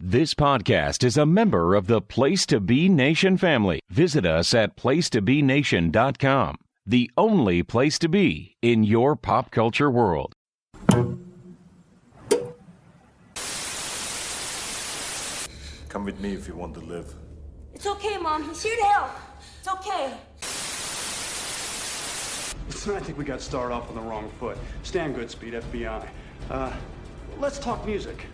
This podcast is a member of the Place to Be Nation family. Visit us at placetobenation.com, the only place to be in your pop culture world. Come with me if you want to live. It's okay, Mom. He's here to help. It's okay. I think we got started off on the wrong foot. Stand good, Speed, FBI. Let's talk music.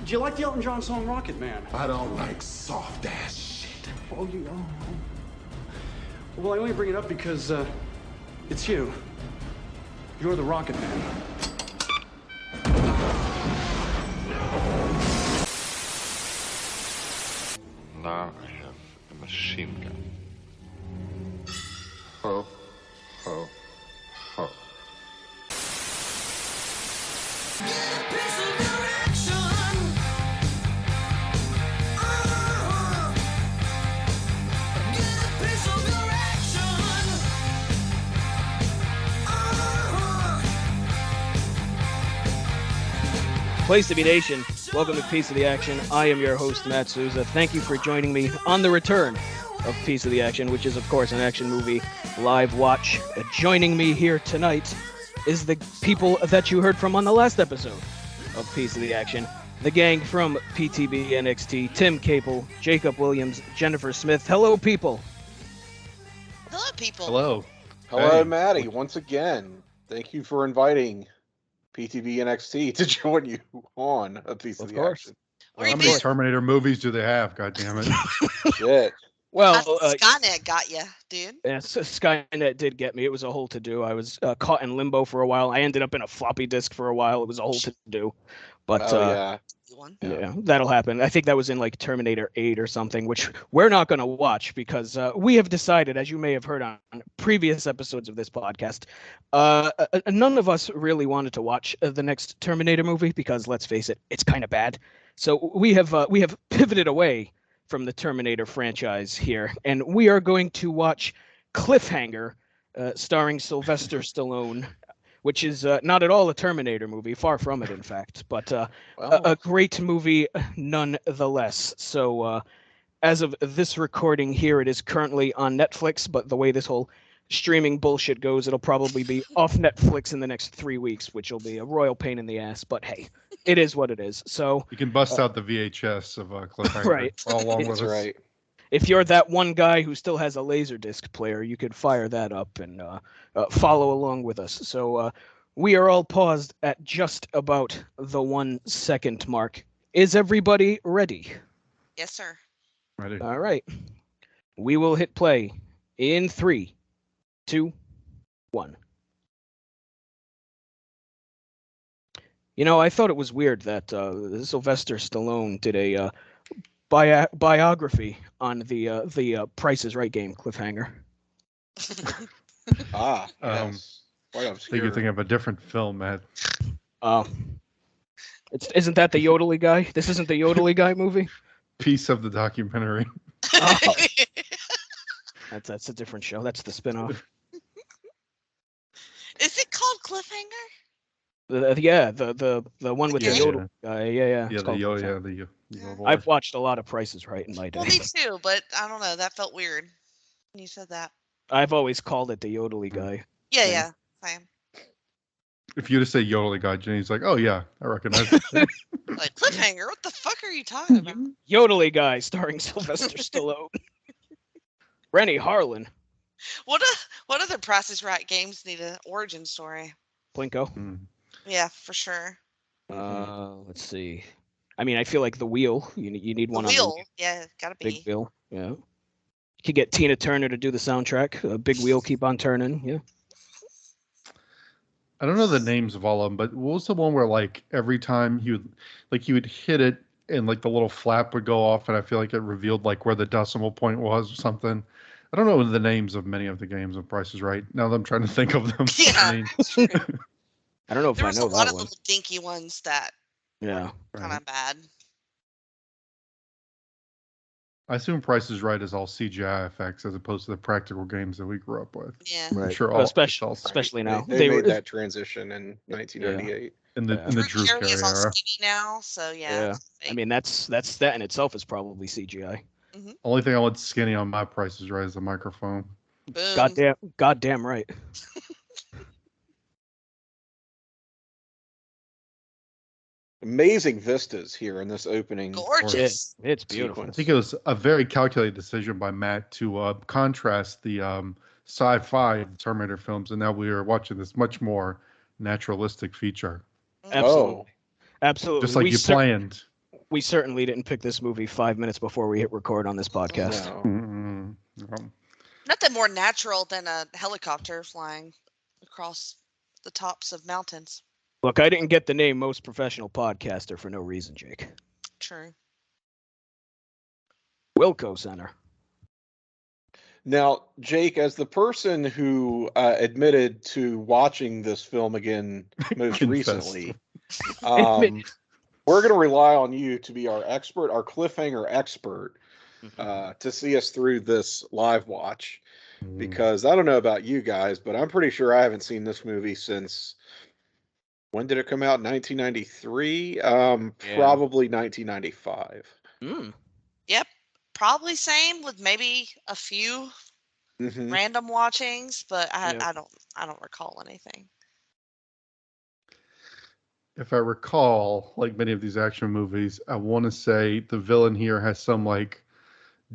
Do you like the Elton John song Rocket Man? I don't like soft-ass shit. Oh, you know. Well, I only bring it up because, it's you. You're the Rocket Man. Now I have a machine gun. Ho, ho, ho. Place to Be Nation, welcome to Piece of the Action. I am your host, Matt Souza. Thank you for joining me on the return of Piece of the Action, which is, of course, an action movie live watch. Joining me here tonight is the people that you heard from on the last episode of Piece of the Action. The gang from PTBNXT, Tim Capel, Jacob Williams, Jennifer Smith. Hello, people. Hello, people. Hello. Hello, Hey. Maddie. Once again, thank you for inviting PTBNXT to join you on a piece of the course. action. Where How you many been? Terminator movies do they have? God damn it. Shit. Well, Skynet got you, dude. yes, Skynet did get me. It was a whole to-do. I was caught in limbo for a while. I ended up in a floppy disk for a while. It was a whole to-do. But Yeah. One. yeah, that'll happen. I think that was in like Terminator 8 or something, which we're not going to watch because we have decided, as you may have heard on previous episodes of this podcast, none of us really wanted to watch the next Terminator movie because, let's face it, it's kind of bad. So we have pivoted away from the Terminator franchise here, and we are going to watch Cliffhanger, starring Sylvester Stallone, which is not at all a Terminator movie, far from it, in fact, but a great movie nonetheless. So as of this recording here, it is currently on Netflix, but the way this whole streaming bullshit goes, it'll probably be off Netflix in the next 3 weeks, which will be a royal pain in the ass, but hey, it is what it is. So You can bust out the VHS of Cliffhanger. Right. All along with That's us. right. if you're that one guy who still has a Laserdisc player, you could fire that up and follow along with us. So we are all paused at just about the 1 second mark. Is everybody ready? Yes, sir. Ready? All right. We will hit play in 3, 2, 1. You know, I thought it was weird that Sylvester Stallone did a biography on the Price is Right game, Cliffhanger. Yes. Quite I think obscure. you're thinking of a different film, Matt. Isn't that the Yodely guy? This isn't the Yodely guy movie? Piece of the documentary. Oh. That's a different show. That's the spinoff. Is it called Cliffhanger? The one with Yeah. the Yodel guy. Yeah. It's Yeah, called Cliffhanger. the boy. I've watched a lot of Prices Right in my day. Well, me too, but I don't know. That felt weird when you said that. I've always called it the Yodely guy. Yeah, Yeah. yeah. Same. If you just say Yodely God, Jenny's like, oh yeah, I recognize it. Like, Cliffhanger? What the fuck are you talking about? Yodely guy starring Sylvester Stallone. Rennie Harlan. What other Price is Right games need an origin story? Plinko. Yeah, for sure. Let's see. I mean, I feel like the wheel. You need one The on wheel. the Yeah, gotta be. big wheel. Yeah. You could get Tina Turner to do the soundtrack. A big wheel keep on turning. Yeah. I don't know the names of all of them, but what was the one where like every time you would hit it and like the little flap would go off and I feel like it revealed like where the decimal point was or something. I don't know the names of many of the games of Price is Right. Now that I'm trying to think of them. Yeah. I mean, I don't know if There I was know a lot that of one. little dinky ones that Yeah. kind of bad. I assume Price is Right is all CGI effects as opposed to the practical games that we grew up with. Yeah. I'm Right. sure all especially now. They were made that transition in 1998. in the Drew Carey Carey is all era. skinny now, so yeah. I mean, that's that in itself is probably CGI. Only thing I want skinny on my Price is Right is the microphone. Boom. Goddamn right. Amazing vistas here in this opening. Gorgeous. It's beautiful. I think it was a very calculated decision by Matt to contrast the sci-fi Terminator films, and now we are watching this much more naturalistic feature. Absolutely. Oh. Absolutely. Just like you planned. We certainly didn't pick this movie 5 minutes before we hit record on this podcast. No. Nothing more natural than a helicopter flying across the tops of mountains. Look, I didn't get the name most professional podcaster for no reason, Jake. True. Wilco Center. Now, Jake, as the person who admitted to watching this film again most recently, we're going to rely on you to be our expert, our cliffhanger expert, to see us through this live watch. Because I don't know about you guys, but I'm pretty sure I haven't seen this movie since, when did it come out? 1993? Probably 1995. Yep. Probably same with maybe a few random watchings, but I don't recall anything. If I recall, like many of these action movies, I want to say the villain here has some like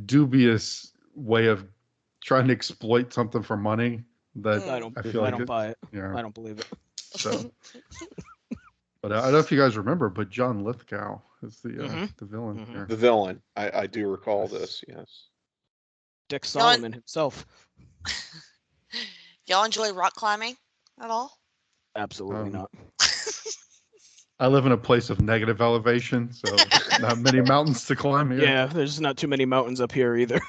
dubious way of trying to exploit something for money. That I don't buy it. Yeah. I don't believe it. So, but I don't know if you guys remember, but John Lithgow is the villain here. The villain. I do recall this. Yes. Dick Solomon himself. Y'all enjoy rock climbing at all? Absolutely not. I live in a place of negative elevation, so not many mountains to climb here. Yeah, there's not too many mountains up here either.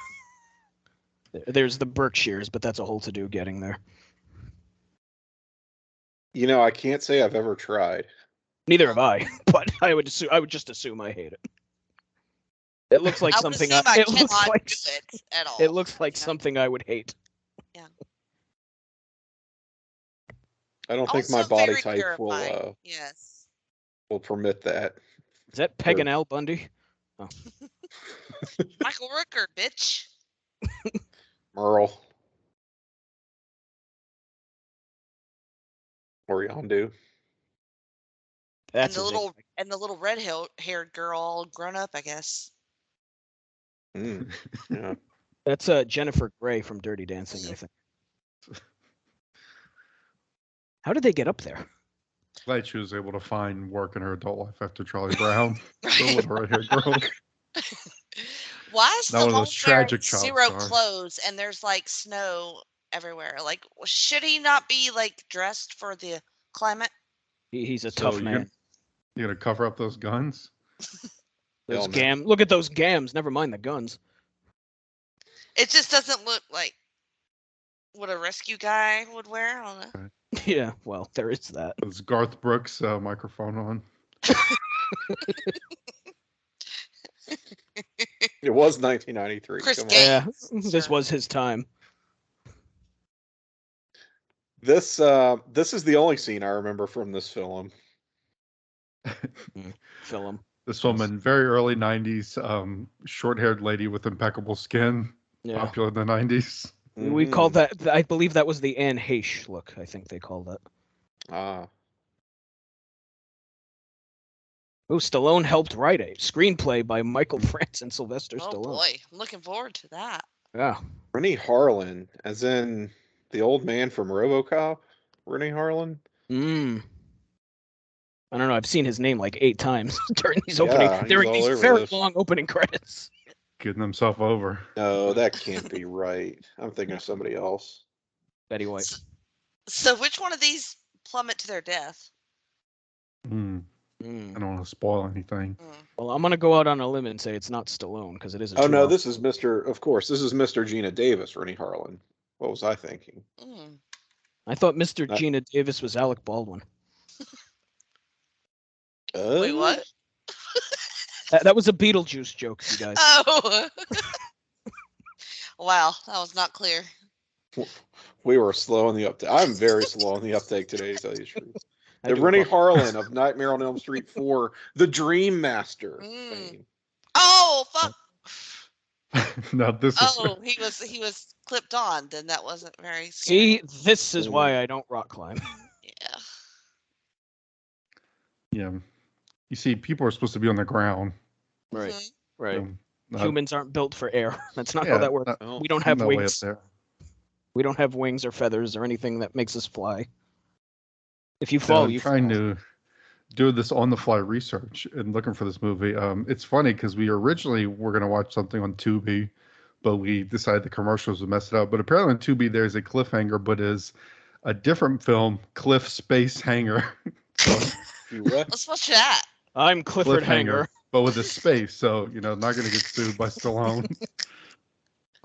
There's the Berkshires, but that's a whole to-do getting there. You know, I can't say I've ever tried. Neither have I, but I would just assume I hate it. It looks like something it looks like do it at all. It looks like something I would hate. Yeah. I don't think my body type will will permit that. Is that Peg and Al Bundy? Oh. Michael Rooker, bitch. Merle. Or Yondu. And the little red-haired girl all grown up, I guess. Yeah. That's Jennifer Grey from Dirty Dancing, I think. How did they get up there? Glad she was able to find work in her adult life after Charlie Brown. The little red-haired girl. Why is That one of those tragic zero clothes and there's like snow everywhere? Like, should he not be like dressed for the climate? He's a tough man. You gonna cover up those guns? Those Look at those gams. Never mind the guns. It just doesn't look like what a rescue guy would wear. I don't know. Yeah, well, there is that. Is Garth Brooks microphone on? It was 1993. Yeah, this was his time. This is the only scene I remember from this film. This woman, very early 90s, short-haired lady with impeccable skin, popular in the 90s. We called that, I believe that was the Anne Heche look, I think they called that. Ah. Oh, Stallone helped write a screenplay by Michael France and Sylvester Stallone. Oh boy, I'm looking forward to that. Yeah. Rennie Harlan, as in the old man from RoboCop. Rennie Harlan. I don't know. I've seen his name like 8 times during these very long opening credits. Getting himself over. No, that can't be right. I'm thinking of somebody else. Betty White. So which one of these plummet to their death? I don't want to spoil anything. Well, I'm gonna go out on a limb and say it's not Stallone because it is. Oh no, this is Mr. Of course, this is Mr. Gina Davis, Rennie Harlan. What was I thinking? I thought Mr. Gina Davis was Alec Baldwin. Wait, what? That was a Beetlejuice joke, you guys. Oh. Wow, that was not clear. We were slow on the uptake. I'm very slow on the uptake today, to tell you the truth. The Rennie Harlan of Nightmare on Elm Street 4, the Dream Master fame. Oh fuck! No, this is. Oh, he was clipped on. Then that wasn't very See, scary. this is why I don't rock climb. Yeah. Yeah. You see, people are supposed to be on the ground. Right. Right. Not- Humans aren't built for air. That's not how Yeah, that works. not- We don't have no way up wings. there. We don't have wings or feathers or anything that makes us fly. If you fall, I'm you trying fall. to do this on-the-fly research and looking for this movie. It's funny because we originally were going to watch something on Tubi, but we decided the commercials would mess it up. But apparently on Tubi there's a cliffhanger, but is a different film, Cliff Space Hanger. Let's watch that. I'm Clifford Hanger. But with a space, so not going to get sued by Stallone.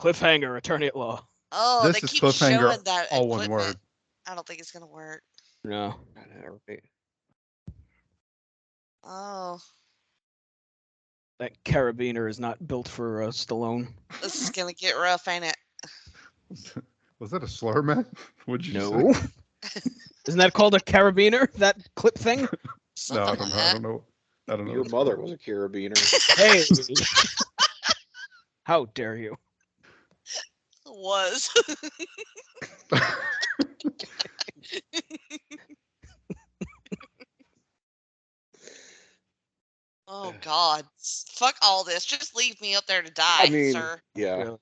Cliffhanger, attorney at law. Oh, This they is keep Cliffhanger, showing that all one equipment. word. I don't think it's gonna work. No. Oh, That carabiner is not built for Stallone. this is gonna get rough, ain't it? Was that a slur, man? What'd you No. say? Isn't that called a carabiner? That clip thing? No, I don't know. I don't know. Your mother was a carabiner. Hey. How dare you? Was. Oh God! Fuck all this. Just leave me up there to die, I mean, sir. yeah.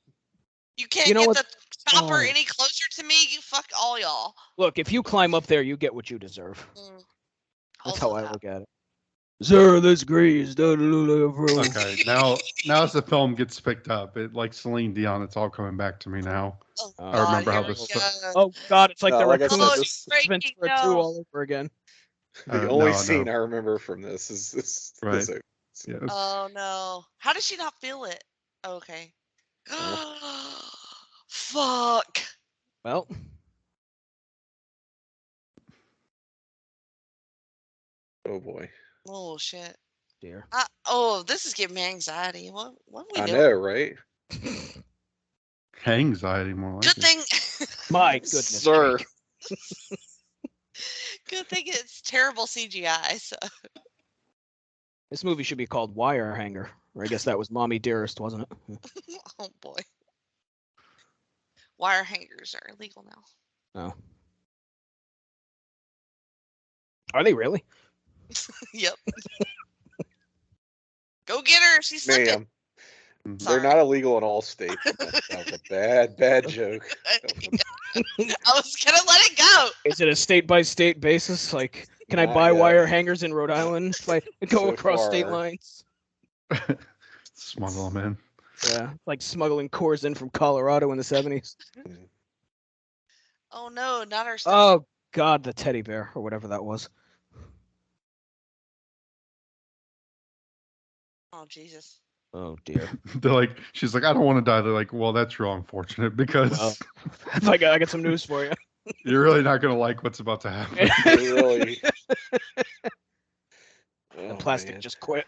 You can't You know get what? the chopper Oh. any closer to me. You fuck all y'all. Look, if you climb up there, you get what you deserve. That's Also how I that. look at it. Sir, this grease. Okay, Okay, now as the film gets picked up, it like Celine Dion, it's all coming back to me now. Oh, I God, remember how here this. we go. Oh God, it's like No, the like I raccoon said, Oh, this- it's Ventura breaking. 2 No. all over again. The only no, scene no. I remember from this is this. Right. this Yes. Oh no! How did she not feel it? Okay. Fuck. Well, Oh boy. Oh shit. dear. Oh, this is giving me anxiety. What are we I doing? know, right? Anxiety more like Good it. thing. My goodness. Sir. Jake. Good thing it's terrible CGI. So. This movie should be called Wire Hanger. Or I guess that was Mommy Dearest, wasn't it? Oh boy. Wire hangers are illegal now. Oh. Are they really? Yep. Go get her. She's slipping. Ma'am. They're not illegal in all states. That was a bad joke. I was gonna let it go. Is it a state by state basis? Like, can I Not buy yet. wire hangers in Rhode Island if I go So across state far. lines? Smuggle them in. Yeah, like smuggling Coors in from Colorado in the 70s. Oh no, not our stuff. Oh God, the teddy bear or whatever that was. Oh Jesus. Oh dear. They're like, she's like, I don't want to die. They're like, well, that's real unfortunate because Well, I got some news for you. you're really not gonna like what's about to happen. Really. The plastic man. just quit.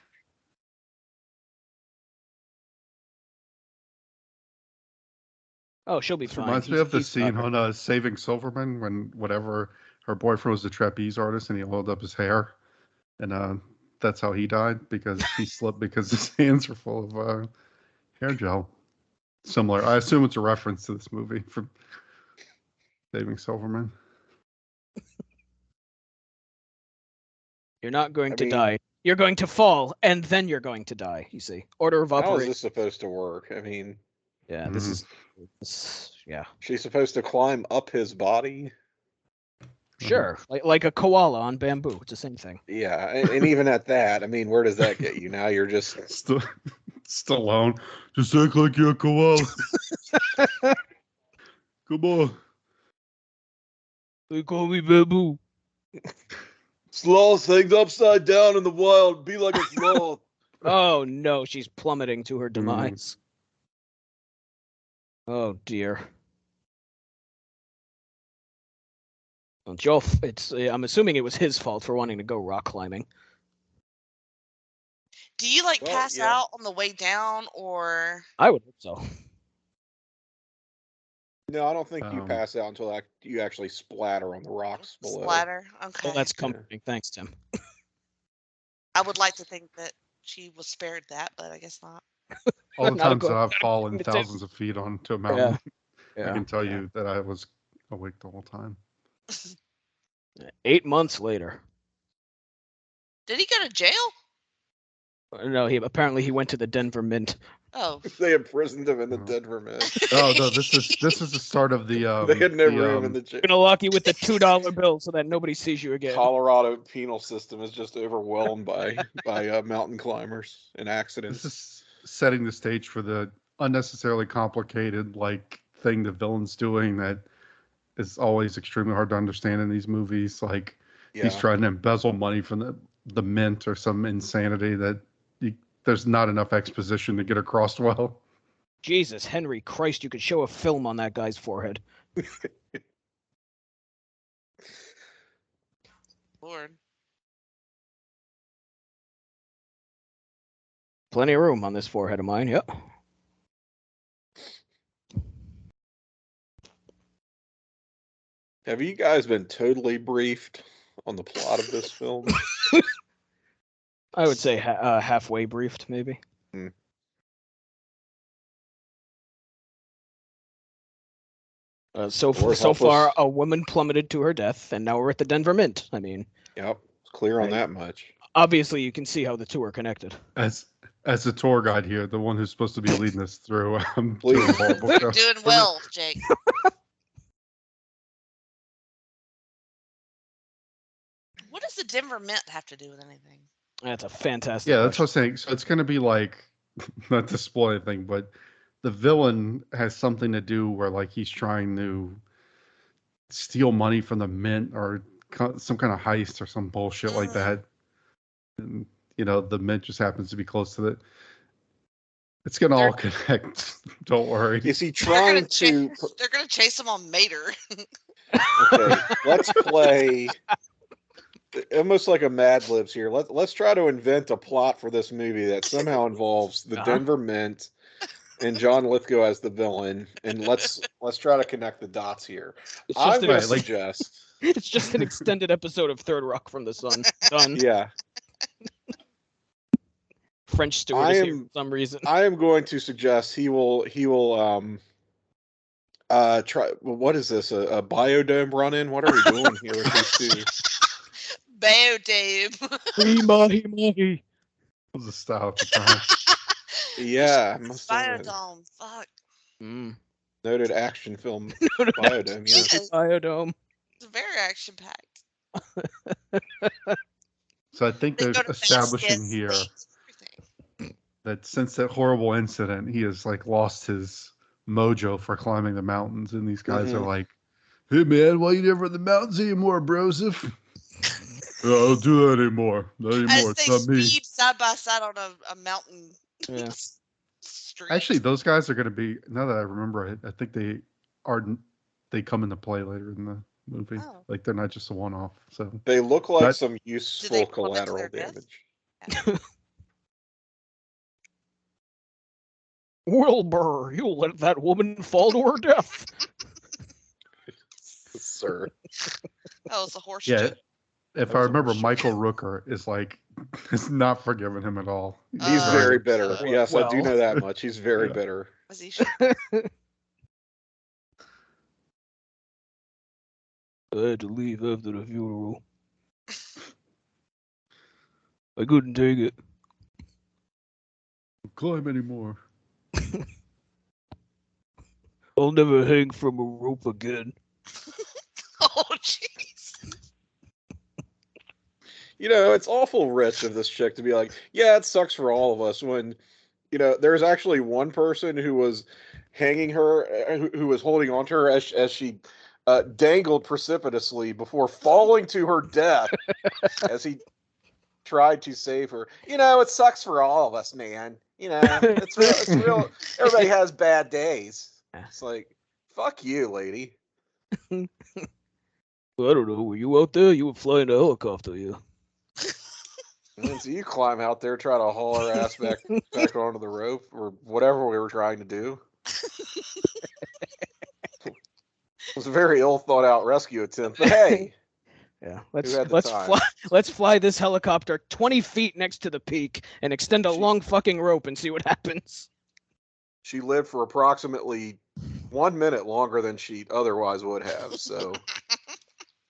Oh, she'll be This fine. reminds me of the He's scene got her. on Saving Silverman when whatever her boyfriend was a trapeze artist and he oiled up his hair, and that's how he died because he slipped because his hands were full of hair gel. Similar. I assume it's a reference to this movie from Saving Silverman. You're not going I to mean- die. You're going to fall, and then you're going to die. You see, order of How is operation. this supposed to work? I mean, Yeah, this is. Yeah, she's supposed to climb up his body. sure. Like a koala on bamboo. It's the same thing. Yeah, and even at that, I mean, where does that get you? Now you're just Stallone. Just act like you're a koala. Come on. They call me bamboo. sloth things upside down in the wild. Be like a sloth. Oh no, she's plummeting to her demise. Oh dear. Well, Joe, I'm assuming it was his fault for wanting to go rock climbing. Do you like Well, pass yeah. out on the way down or I would hope so. No, I don't think you pass out until you actually splatter on the rocks below. Splatter. Okay. Well, that's comforting. Yeah. Thanks, Tim. I would like to think that she was spared that, but I guess not. All the times that I've fallen thousands of feet onto a mountain, I can tell you that I was awake the whole time. 8 months later. Did he go to jail? No, he went to the Denver Mint. Oh, they imprisoned him in the Denver Mint. Oh no, this is the start of the. They had no room in the jail. We're gonna lock you with the $2 bill so that nobody sees you again. Colorado penal system is just overwhelmed by mountain climbers and accidents. This is setting the stage for the unnecessarily complicated thing the villain's doing that is always extremely hard to understand in these movies. He's trying to embezzle money from the mint or some insanity that there's not enough exposition to get across well. Jesus, Henry Christ, you could show a film on that guy's forehead. Lord. Plenty of room on this forehead of mine, yep. Have you guys been totally briefed on the plot of this film? I would say halfway briefed, maybe. So far, a woman plummeted to her death, and now we're at the Denver Mint. I mean, yep, it's clear on that much. Obviously, you can see how the two are connected. As the tour guide here, the one who's supposed to be leading us through, doing well, Jake. What does the Denver Mint have to do with anything? That's a fantastic. Yeah, that's what I'm saying. So it's going to be not to spoil anything, but the villain has something to do where he's trying to steal money from the mint or some kind of heist or some bullshit like that. And, the mint just happens to be close to it. It's going to all connect. Don't worry. Is he trying to... They're going to chase him on Mater. Okay, let's play... Almost like a Mad Libs here. Let's try to invent a plot for this movie that somehow involves the Denver Mint and John Lithgow as the villain, and let's try to connect the dots here. I'm going to suggest it's just an extended episode of Third Rock from the Sun. Done. Yeah. French Stewart is here for some reason. I am going to suggest he will try. What is this? A biodome run-in? What are we doing here with these two? Biodome. Mahi. Was the style at the time. Yeah. Biodome. Fuck. Noted action film. Biodome. Yes. Biodome. It's very action packed. So I think they're establishing here that since that horrible incident, he has lost his mojo for climbing the mountains, and these guys are like, "Hey man, why you never in the mountains anymore, brosif?" I don't do that anymore. Not anymore. It's not me. Speed side by side on a mountain. Yeah. Street. Actually, those guys are going to be. Now that I remember it, I think they come into play later in the movie. Oh. They're not just a one-off. So they look like some useful collateral damage. Wilbur, you'll let that woman fall to her death. Sir. Oh, it's a horse. Yeah. If I remember, Michael Rooker is not forgiving him at all. He's very bitter. Yes, I do know that much. He's very bitter. As he should. I had to leave after the funeral. I couldn't take it. Climb anymore. I'll never hang from a rope again. Oh, jeez. It's awful rich of this chick to be like, yeah, it sucks for all of us when, there's actually one person who was hanging her, who was holding on to her as she dangled precipitously before falling to her death as he tried to save her. It sucks for all of us, man. It's real. Everybody has bad days. It's like, fuck you, lady. I don't know. Were you out there? You were flying a helicopter, yeah. And so you climb out there, try to haul her ass back onto the rope or whatever we were trying to do. It was a very ill thought out rescue attempt, but hey. Yeah, had the let's time? fly. Let's fly this helicopter 20 feet next to the peak and extend a long fucking rope and see what happens. She lived for approximately 1 minute longer than she otherwise would have. So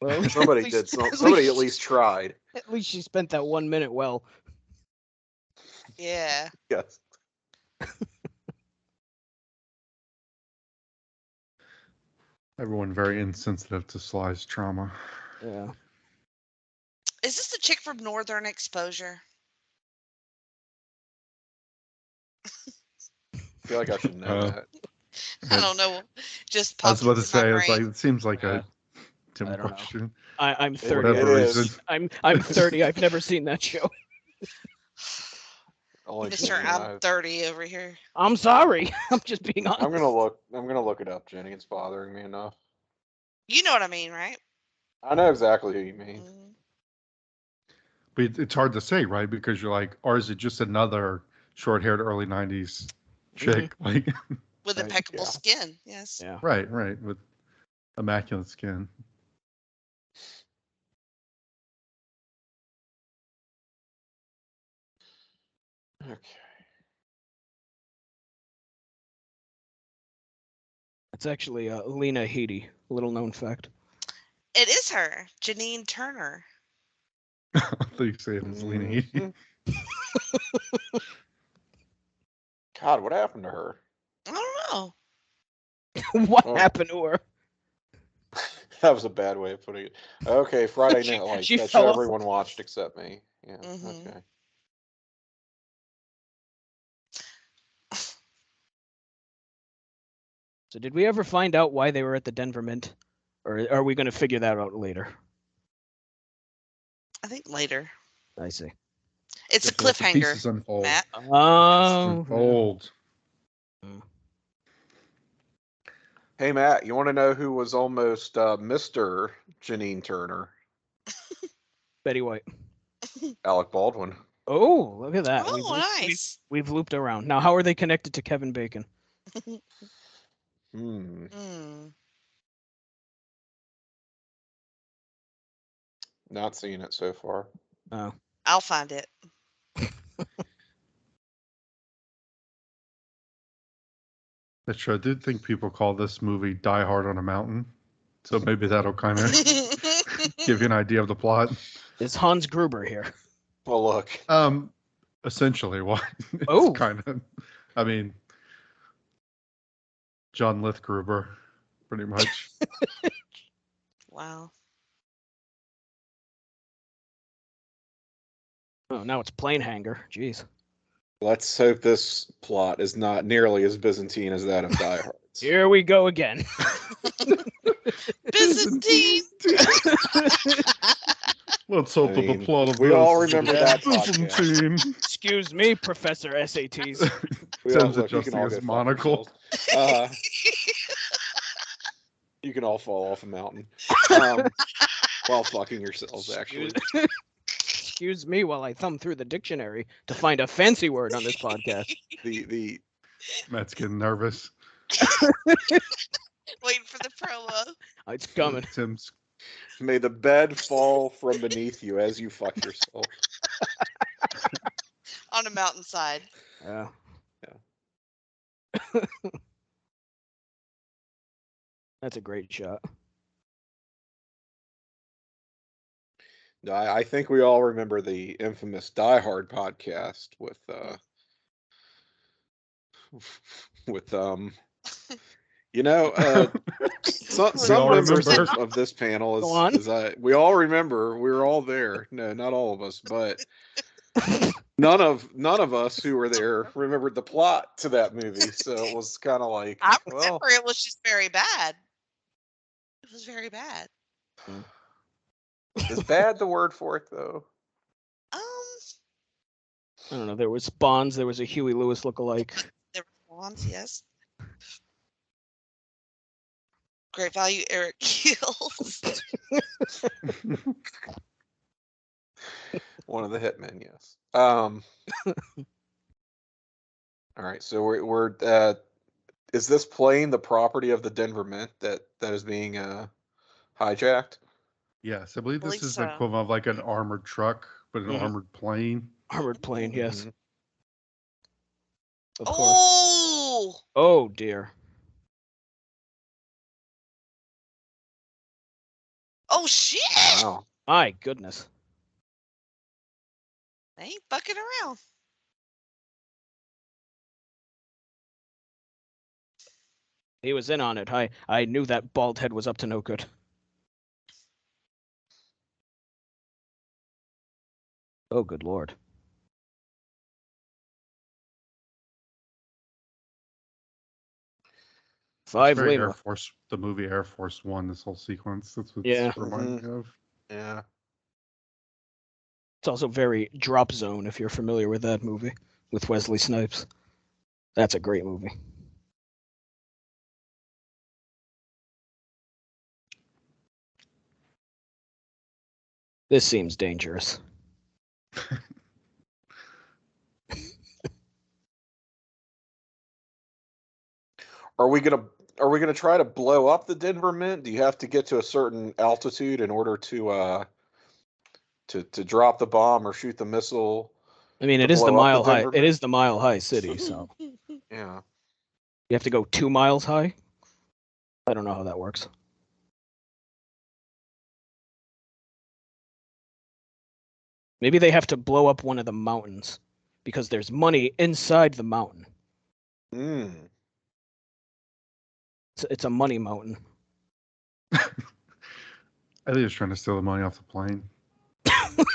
Well, somebody did something. Somebody at least tried. At least she spent that 1 minute well. Yeah. Yes. Everyone very insensitive to Sly's trauma. Yeah. Is this the chick from Northern Exposure? I feel like I should know that. I don't know. Just I was popped about to into my say, it's like brain. it seems like a Tim I don't know. question. I'm For 30. whatever reason. I'm 30. I've never seen that show. Mr. I'm 30 over here. I'm sorry. I'm just being honest. I'm gonna look it up, Jenny. It's bothering me enough. You know what I mean, right? I know exactly who you mean. But it's hard to say, right? Because you're like, or is it just another short-haired early '90s chick, like with impeccable skin? Yes. Yeah. Right, with immaculate skin. Okay. It's actually Lena Headey. Little known fact. It is her, Janine Turner. I thought you say it was Lena Headey. God, what happened to her? I don't know. What happened to her? That was a bad way of putting it. Okay, Friday Night Lights. she That fell show off. everyone watched except me. Yeah. Okay. So did we ever find out why they were at the Denver Mint? Or are we going to figure that out later? I think later. I see. It's a Let the cliffhanger, pieces unfold. Matt. Oh. Unfold. Hey Matt, you want to know who was almost Mr. Janine Turner? Betty White. Alec Baldwin. Oh, look at that. Oh, nice. We've looped around. Now, how are they connected to Kevin Bacon? Not seeing it so far. Oh. I'll find it. That's true. I did think people call this movie Die Hard on a Mountain. So maybe that'll kind of give you an idea of the plot. Is Hans Gruber here? Well, look. Essentially, why? Oh. Kind of. I mean, John Lithgow, pretty much. Wow. Oh, now it's Plane Hanger. Jeez. Let's hope this plot is not nearly as Byzantine as that of Die Hard. Here we go again. Byzantine. Let's hope that the plot of we this all remember that Byzantine. Excuse me, Professor SATs. Tim's adjusting his monocle. You can all fall off a mountain while fucking yourselves, actually. Excuse me while I thumb through the dictionary to find a fancy word on this podcast. The Matt's getting nervous. Waiting for the promo. It's coming. Tim's. May the bed fall from beneath you as you fuck yourself. On a mountainside. Yeah. That's a great shot. No, I think we all remember the infamous Die Hard podcast with some members of this panel is we all remember, we were all there. No, not all of us, but none of us who were there remembered the plot to that movie. So it was kind of like, I remember it was just very bad. It was very bad. Is bad the word for it though? I don't know. There was Bonds. There was a Huey Lewis lookalike. There were Bonds, yes. Great value, Eric Keels. One of the hitmen, yes. All right, so we're Is this plane the property of the Denver Mint that is being hijacked? Yes, I believe this Believe is so. the equivalent of like an armored truck, but an armored plane. Armored plane, yes. Of course. Oh! Oh dear. Oh shit! Wow. My goodness. They ain't fucking around. He was in on it. I knew that bald head was up to no good. Oh, good lord. Five Very Lima. Air Force, the movie Air Force One. This whole sequence. That's what Yeah. it's reminding me of. Yeah. It's also very Drop Zone, if you're familiar with that movie, with Wesley Snipes. That's a great movie. This seems dangerous. Are we gonna try to blow up the Denver Mint? Do you have to get to a certain altitude in order to drop the bomb or shoot the missile? I mean, to it is the blow up mile high. Denver It Mint? is the mile high city, so Yeah. you have to go 2 miles high. I don't know how that works. Maybe they have to blow up one of the mountains because there's money inside the mountain. Mm. It's a money mountain. I think it's trying to steal the money off the plane.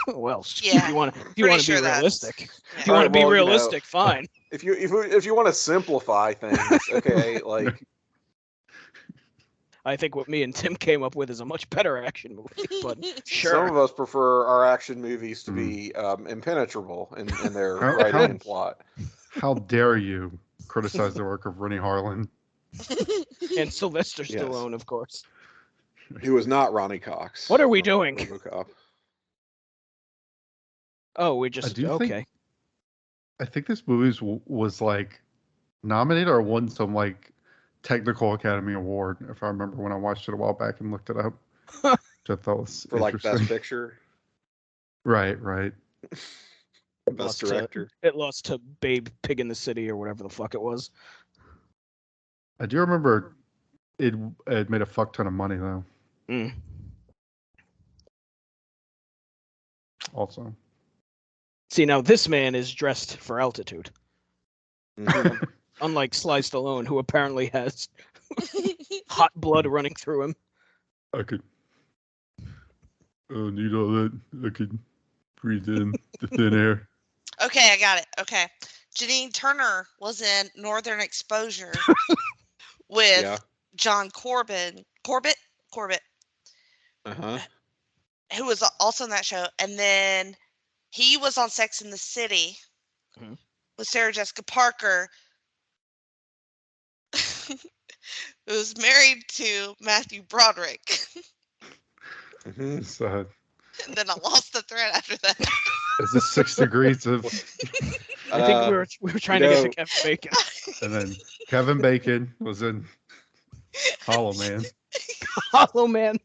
Well, Yeah, if you want to pretty be sure that's- realistic, yeah. if you want to Alright, be well, realistic, fine. If you want to simplify things, okay, like I think what me and Tim came up with is a much better action movie, but some sure. of us prefer our action movies to be impenetrable in their How- writing how- and plot. How dare you criticize the work of Rennie Harlan? And Sylvester Yes. Stallone, of course. He was not Ronnie Cox. What are we from doing? RoboCop. Oh, we just do okay. think- I think this movie was like nominated or won some like technical Academy Award, if I remember when I watched it a while back and looked it up. Which I thought was For like interesting. Best Picture, Right. Best Director. It lost to Babe Pig in the City or whatever the fuck it was. I do remember it made a fuck ton of money though. Mm. Also. See, now this man is dressed for altitude. Mhm. Unlike Sly Stallone, who apparently has hot blood running through him. I could need all that. I could breathe in the thin air. Okay, I got it. Okay. Janine Turner was in Northern Exposure with Yeah. John Corbett, Uh-huh. who was also in that show. And then he was on Sex in the City Mhm. with Sarah Jessica Parker, who was married to Matthew Broderick. Mhm. So And then I lost the thread after that. is this 6 degrees of I think we were trying to get to Kevin Bacon. and then Kevin Bacon was in Hollow Man. Hollow Man.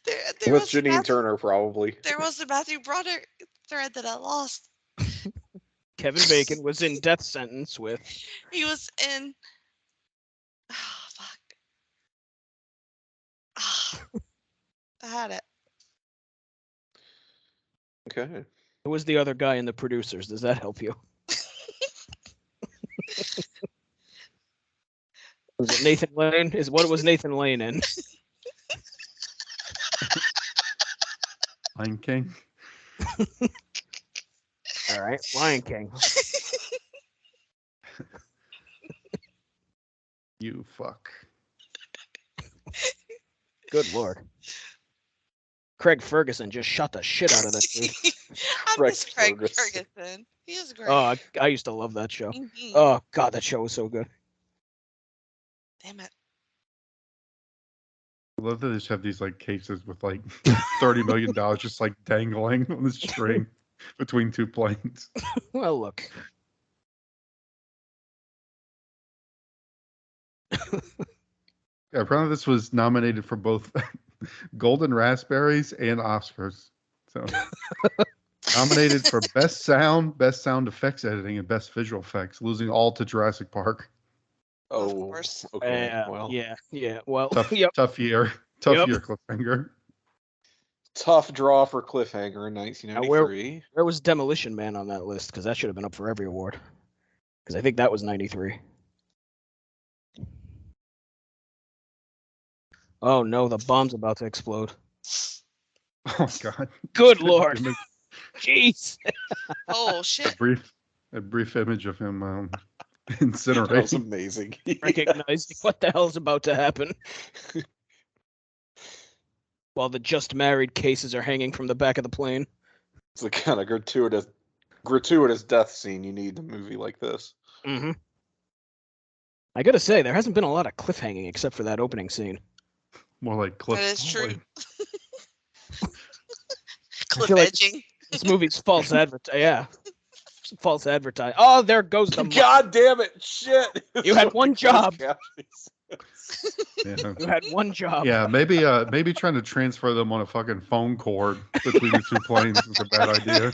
There With was Janine Matthew, Turner, probably. There was the Matthew Broderick thread that I lost. Kevin Bacon was in Death Sentence with. He was in. Oh, fuck. Oh, I had it. Okay. Who was the other guy in The Producers? Does that help you? Was it Nathan Lane? What was Nathan Lane in? Lion King. All right, Lion King. You fuck. Good lord. Craig Ferguson just shot the shit out of that dude. I Craig miss Craig Ferguson. Ferguson. He is great. Oh, I used to love that show. Mhm. Oh god, that show was so good. Damn it. I love that they just have these like cases with like $30 million just like dangling on the string between two planes. Well, look. Yeah, apparently this was nominated for both Golden Raspberries and Oscars. So nominated for Best Sound Effects Editing, and Best Visual Effects, losing all to Jurassic Park. Oh, Of course. okay. Well, yeah. Well, Tough, yep. tough year. Tough year, Cliffhanger. tough draw for Cliffhanger in 1993. Where was Demolition Man on that list? Because that should have been up for every award. Because I think that was 93. Oh no, the bomb's about to explode. Oh my God. Good Lord. Jeez. Oh shit. A brief image of him incinerating. That was amazing. Recognizing what the hell's about to happen. While the just married cases are hanging from the back of the plane. It's the kind of gratuitous death scene you need in a movie like this. Mm-hmm. I gotta say, there hasn't been a lot of cliffhanging except for that opening scene. More like cliff. That is true. I Cliff feel like edging. this movie's false advertising. Yeah. False advertising. Oh, there goes the God damn it. Shit. You had one job. Yeah. You had one job. Yeah, maybe trying to transfer them on a fucking phone cord between the two planes is a bad idea.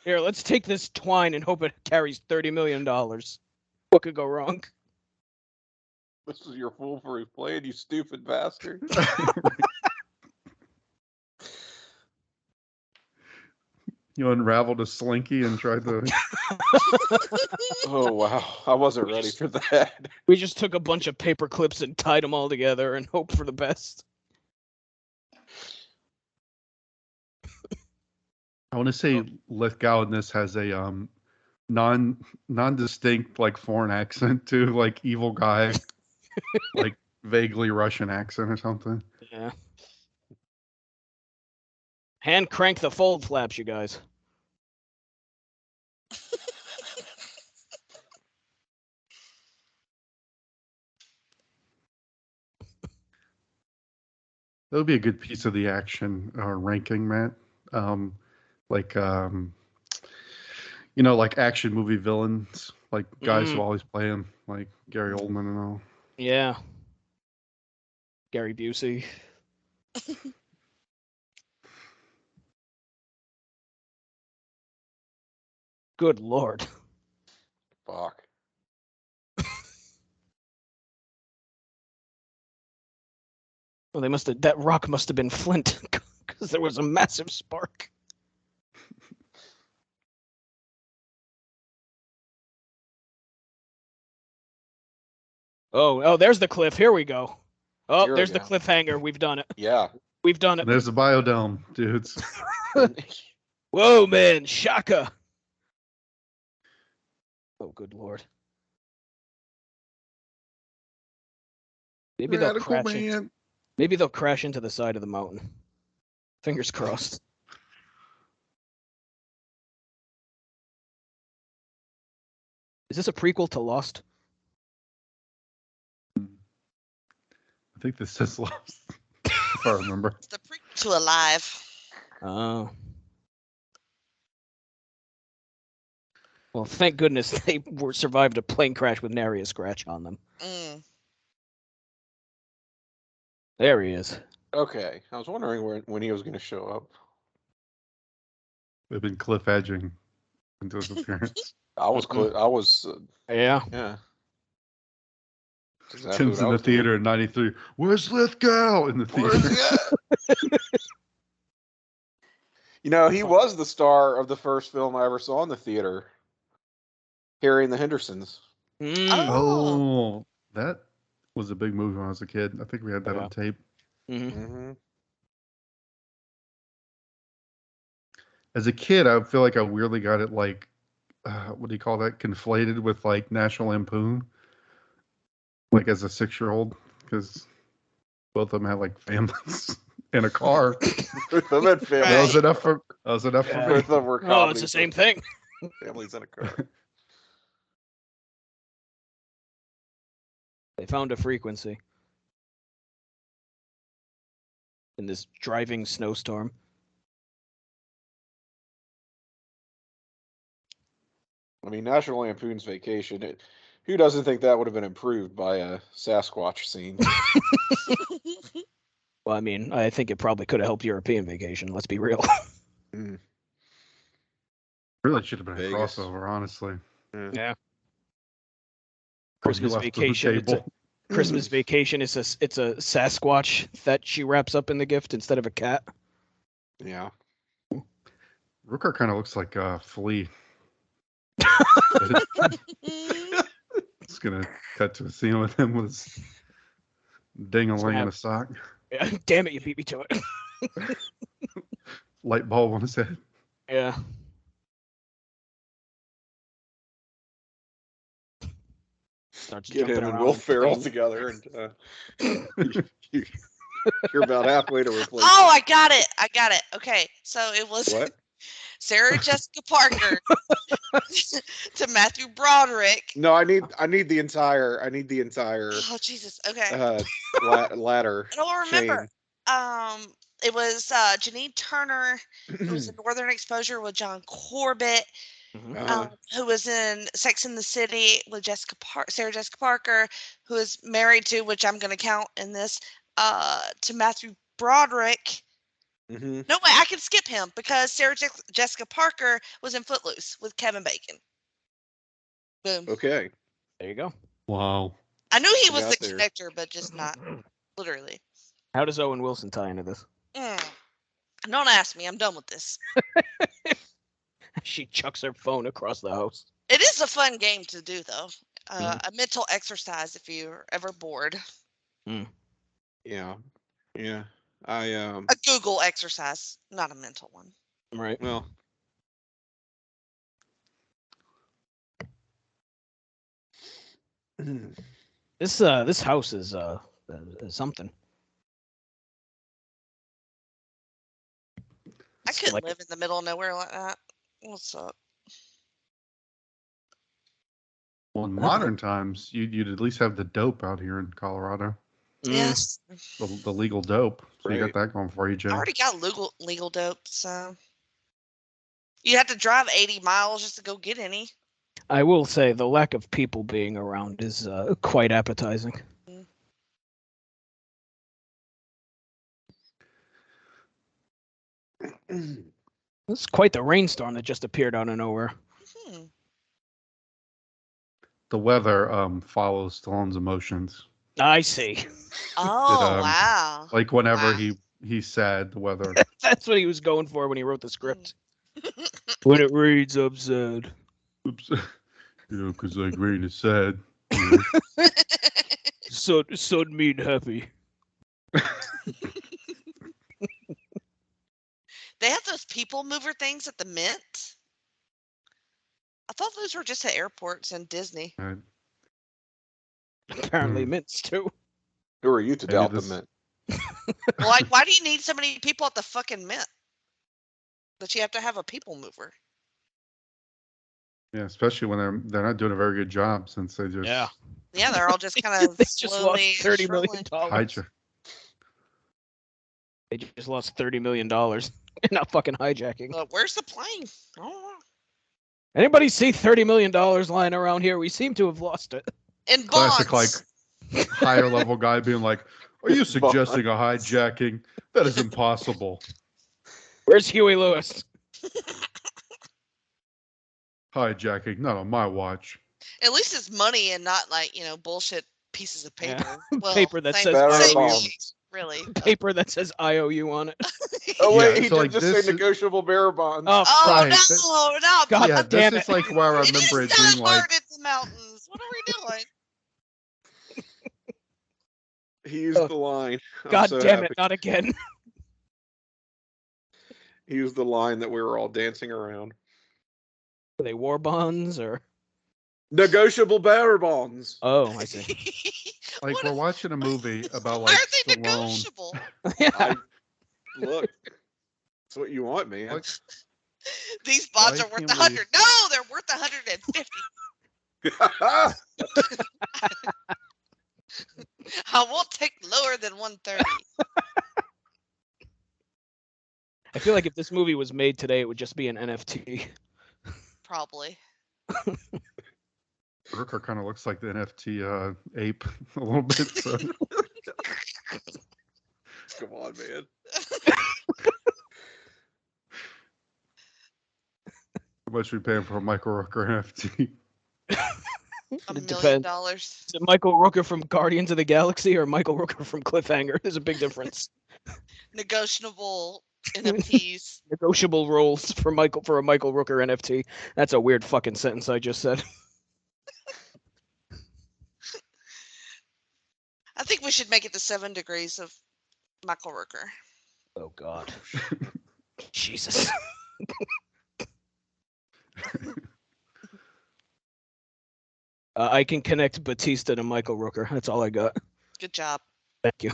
Here, let's take this twine and hope it carries $30 million. What could go wrong? This is your foolproof plan, you stupid bastard. You unraveled a slinky and tried to. Oh wow, I wasn't ready for that. We just took a bunch of paper clips and tied them all together and hoped for the best. I want to say Lithgow in this has a non-distinct like foreign accent too, like evil guy, like vaguely Russian accent or something. Yeah. Hand crank the fold flaps, you guys. That would be a good piece of the action ranking, Matt. Like like action movie villains, like guys who always play them, like Gary Oldman and all. Yeah. Gary Busey. Good Lord. Fuck. Well, that rock must have been flint because there was a massive spark. Oh, there's the cliff. Here we go. Oh, there's the cliffhanger. We've done it. Yeah. We've done it. There's the biodome, dudes. Whoa, man. Shaka. Oh, good Lord. Maybe they'll crash into the side of the mountain. Fingers crossed. Is this a prequel to Lost? I think this is Lost, if I remember. It's the prequel to Alive. Oh. Well, thank goodness they survived a plane crash with nary a scratch on them. There he is. Okay, I was wondering when he was going to show up. They've been cliff edging into his appearance. Yeah. Yeah. Exactly Tim's in the theater in '93. Where's Lithgow in the theater? He was the star of the first film I ever saw in the theater. Harry and the Hendersons. Oh, that was a big movie when I was a kid. I think we had that on tape. Mm-hmm. As a kid, I feel like I weirdly got it like, what do you call that? Conflated with like National Lampoon. Like as a 6-year-old, because both of them had like families in a car. Both of them had families. That was enough for Both of them were comedies. Oh, it's the same thing. Families in a car. They found a frequency in this driving snowstorm. I mean, National Lampoon's Vacation. Who doesn't think that would have been improved by a Sasquatch scene? Well, I mean, I think it probably could have helped European Vacation. Let's be real. Really should have been Vegas. a crossover, honestly. Yeah. Christmas Vacation. Christmas Vacation is it's a Sasquatch that she wraps up in the gift instead of a cat. Yeah. Rooker kind of looks like a flea. It's gonna cut to a scene with him with his ding-a-ling in a sock. Yeah, damn it, you beat me to it. Light bulb on his head. Yeah. Starts Get jumping him and around Will and Ferrell playing. together, and you're about halfway to replace. Oh, I got it. Okay, so it was What? Sarah Jessica Parker to Matthew Broderick. No, I need the entire. Oh Jesus. Okay. Ladder. I don't remember. Chain. It was Janine Turner, who was in Northern Exposure with John Corbett, who was in Sex and the City with Sarah Jessica Parker, who is married to, which I'm going to count in this, to Matthew Broderick. Mm-hmm. No way, I can skip him because Sarah Jessica Parker was in Footloose with Kevin Bacon. Boom. Okay. There you go. Wow. I knew he was Got the there. connector, but just not literally. How does Owen Wilson tie into this? Don't ask me. I'm done with this. She chucks her phone across the house. It is a fun game to do, though. A mental exercise if you're ever bored. Yeah. A Google exercise, not a mental one. Right. Well. This house is something. I couldn't live in the middle of nowhere like that. What's up? Well, in modern times, you'd at least have the dope out here in Colorado. Yes. The legal dope. So you Right. got that going for you, Jim. I already got legal dope, so you have to drive 80 miles just to go get any. I will say the lack of people being around is quite appetizing. It's quite the rainstorm that just appeared out of nowhere. The weather follows Stallone's emotions. I see. Oh, wow. Like whenever he's sad, the weather. That's what he was going for when he wrote the script. When it rains, I'm sad. Oops. Because like rain is sad. Sun mean happy. They have those people mover things at the Mint. I thought those were just at airports and Disney. Right. Apparently mints too. Who are you to doubt the Mint? Well, like, why do you need so many people at the fucking Mint? That you have to have a people mover. Yeah, especially when they're not doing a very good job since they just Yeah, they're all just kind of they just lost slowly $30 million. hijack. They just lost $30 million. Not fucking hijacking. But where's the plane? I don't know. Anybody see $30 million lying around here? We seem to have lost it. In bonds. Classic, like higher level guy being like, "Are you suggesting a hijacking? That is impossible." Where's Huey Lewis? Hijacking, not on my watch. At least it's money and not like, bullshit pieces of paper. Yeah. Well, Paper that same- says same IOU. thing, really. Paper that says IOU on it. Oh wait, Yeah, he so, did like, just this say is- negotiable bearer bonds. Oh, Oh, Right, no. God Yeah, damn this it. is like where I It remember is it being not hard like, in the mountains. What are we doing? He used the line. I'm God so damn happy. it, not again. He used the line that we were all dancing around. Are they war bonds or? Negotiable bearer bonds. Oh, I see. like What we're is- watching a movie about Why like are they Stallone. negotiable? Look, that's what you want, man. Like, These bonds Why are worth can't 100. No, they're worth 150. I won't take lower than 130. I feel like if this movie was made today, it would just be an NFT. Probably. Rooker kind of looks like the NFT ape a little bit. So. Come on, man. How much are we paying for a Michael Rooker NFT? $1 million. Depends. Is it Michael Rooker from Guardians of the Galaxy or Michael Rooker from Cliffhanger? There's a big difference. Negotiable NFTs. Negotiable roles for a Michael Rooker NFT. That's a weird fucking sentence I just said. I think we should make it the 7 degrees of Michael Rooker. Oh God. Jesus. I can connect Batista to Michael Rooker. That's all I got. Good job. Thank you.